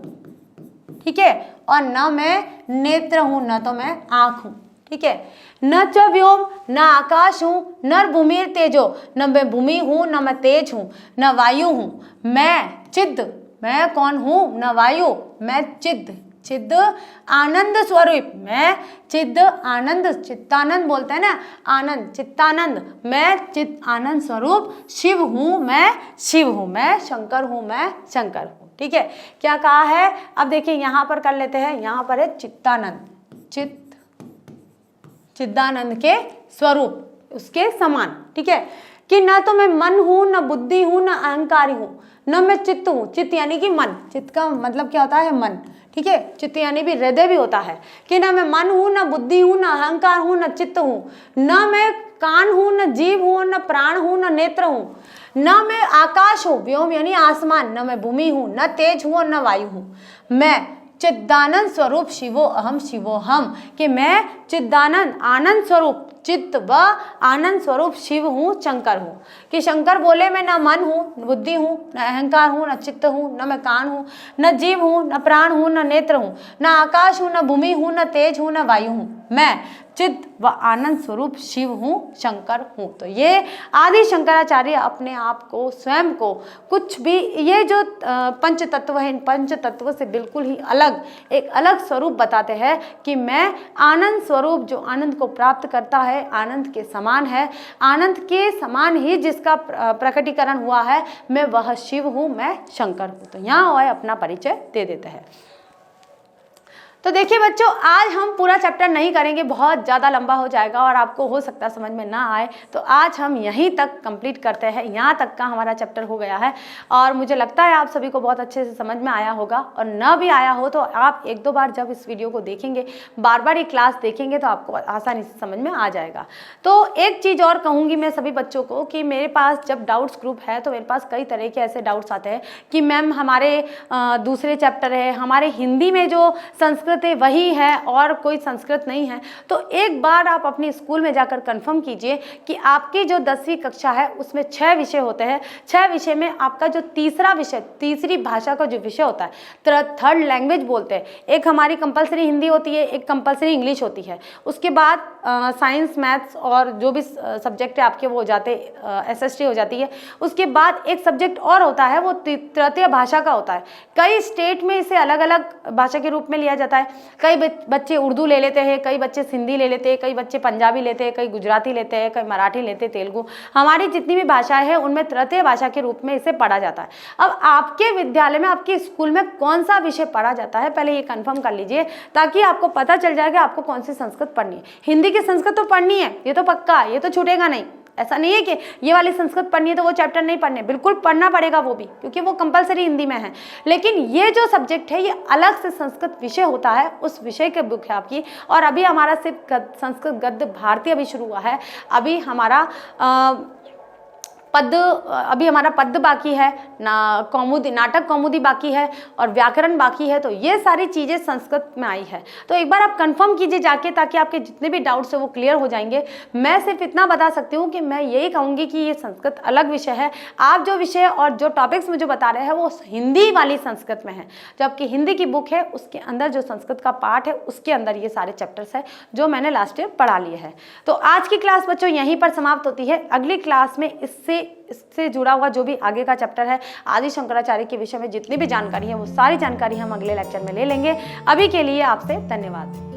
ठीक है, और न मैं नेत्र हूं, न तो मैं आंख हूं, ठीक है। न च व्योम, न आकाश हूं, न भूमिर तेजो, न मैं भूमि हूं, न मैं तेज हूं, न वायु हूं, मैं चिद, मैं कौन हूं? न वायु, मैं चिद, चिद आनंद स्वरूप, मैं चिद आनंद, चित्तानंद बोलते हैं ना, आनंद, चित्तानंद, मैं चित आनंद स्वरूप शिव हूं, मैं शिव हूं, मैं शंकर हूं, मैं शंकर हूं, ठीक है। क्या कहा है? अब देखिए यहां पर कर लेते हैं, यहां पर है चित्तानंद, चिदानंद के स्वरूप, उसके समान, ठीक है, कि न तो मैं मन हूं, न बुद्धि हूं, न अहंकारी हूं, न मैं चित्त हूं, चित्त यानी कि मन, चित्त का मतलब क्या होता है? मन, ठीक है, चित्त यानी भी हृदय भी होता है, कि न मैं मन हूं, न बुद्धि हूं, न अहंकार हूं, न चित्त हूं, न मैं कान हूं, न जीव हूं, न प्राण हूं, न नेत्र हूं, न मैं आकाश हूं, व्योम यानी आसमान, न मैं भूमि हूं, न तेज हूं और न वायु हूं, मैं चिदानंद स्वरूप शिवो अहम शिवोहम, कि मैं चिदानंद आनंद स्वरूप चित्त व आनंद स्वरूप शिव हूँ, शंकर हूँ। कि शंकर बोले मैं न मन हूँ, न बुद्धि हूँ, न अहंकार हूँ, न चित्त हूँ, न मैं कान हूँ, न जीव हूँ, न प्राण हूँ, न नेत्र हूँ, न आकाश हूँ, न भूमि हूँ, न तेज हूँ, न वायु हूँ, मैं चित्त व आनंद स्वरूप शिव हूँ, शंकर हूँ। तो ये आदि शंकराचार्य अपने आप को, स्वयं को, कुछ भी, ये जो पंच तत्व है, इन पंच तत्व से बिल्कुल ही अलग, एक अलग स्वरूप बताते हैं कि मैं आनंद स्वरूप, जो आनंद को प्राप्त करता है, आनंद के समान है, आनंद के समान ही जिसका प्रकटीकरण हुआ है, मैं वह शिव हूँ, मैं शंकर हूँ। तो यहाँ वह अपना परिचय दे देते हैं। तो देखिए बच्चों, आज हम पूरा चैप्टर नहीं करेंगे, बहुत ज़्यादा लंबा हो जाएगा और आपको हो सकता है समझ में ना आए, तो आज हम यहीं तक कंप्लीट करते हैं। यहाँ तक का हमारा चैप्टर हो गया है और मुझे लगता है आप सभी को बहुत अच्छे से समझ में आया होगा। और न भी आया हो तो आप एक दो बार जब इस वीडियो को देखेंगे, बार बार ये क्लास देखेंगे, तो आपको आसानी से समझ में आ जाएगा। तो एक चीज़ और कहूँगी मैं सभी बच्चों को कि मेरे पास जब डाउट्स ग्रुप है तो मेरे पास कई तरह के ऐसे डाउट्स आते हैं कि मैम हमारे दूसरे चैप्टर है, हमारे हिंदी में जो संस्कृत वही है और कोई संस्कृत नहीं है। तो एक बार आप अपने स्कूल में जाकर कंफर्म कीजिए कि आपकी जो 10वीं कक्षा है उसमें 6 विषय होते हैं। 6 विषय में आपका जो तीसरा विषय, तीसरी भाषा का जो विषय होता है, थर्ड लैंग्वेज बोलते हैं, एक हमारी कंपलसरी हिंदी होती है, एक कंपलसरी इंग्लिश होती है। उसके बाद साइंस, मैथ्स और जो भी सब्जेक्ट है आपके वो हो जाते, SST हो जाती है। उसके बाद एक सब्जेक्ट और होता है, वो तृतीय भाषा का होता है। कई स्टेट में इसे अलग अलग भाषा के रूप में लिया जाता है। कई बच्चे उर्दू ले लेते हैं, कई बच्चे सिंधी ले लेते हैं, कई बच्चे पंजाबी लेते हैं, कई गुजराती लेते हैं, कई मराठी लेते हैं, तेलुगु। हमारी जितनी भी भाषाएं हैं उनमें तृतीय भाषा के रूप में इसे पढ़ा जाता है। अब आपके विद्यालय में, आपके स्कूल में कौन सा विषय पढ़ा जाता है, पहले ये कंफर्म कर लीजिए, ताकि आपको पता चल जाए कि आपको कौन सी संस्कृत पढ़नी है। हिंदी की संस्कृत तो पढ़नी है, ये तो पक्का, ये तो छूटेगा नहीं। ऐसा नहीं है कि ये वाली संस्कृत पढ़नी है तो वो चैप्टर नहीं पढ़ने, बिल्कुल पढ़ना पड़ेगा वो भी, क्योंकि वो कंपलसरी हिंदी में है। लेकिन ये जो सब्जेक्ट है ये अलग से संस्कृत विषय होता है, उस विषय के बुक है आपकी। और अभी हमारा सिर्फ संस्कृत गद्य भारती अभी शुरू हुआ है। अभी हमारा पद्य बाकी है ना, कौमुदी, नाटक कौमुदी बाकी है और व्याकरण बाकी है। तो ये सारी चीज़ें संस्कृत में आई है। तो एक बार आप कंफर्म कीजिए जाके, ताकि आपके जितने भी डाउट्स हैं वो क्लियर हो जाएंगे। मैं सिर्फ इतना बता सकती हूँ कि मैं यही कहूँगी कि ये संस्कृत अलग विषय है। आप जो विषय और जो टॉपिक्स मुझे बता रहे हैं वो हिंदी वाली संस्कृत में है, जबकि हिंदी की बुक है उसके अंदर जो संस्कृत का पार्ट है उसके अंदर ये सारे चैप्टर्स है जो मैंने लास्ट ईयर पढ़ा लिए हैं। तो आज की क्लास बच्चों यहीं पर समाप्त होती है। अगली क्लास में इससे जुड़ा हुआ जो भी आगे का चैप्टर है, आदि शंकराचार्य के विषय में जितनी भी जानकारी है वो सारी जानकारी हम अगले लेक्चर में ले लेंगे। अभी के लिए आपसे धन्यवाद।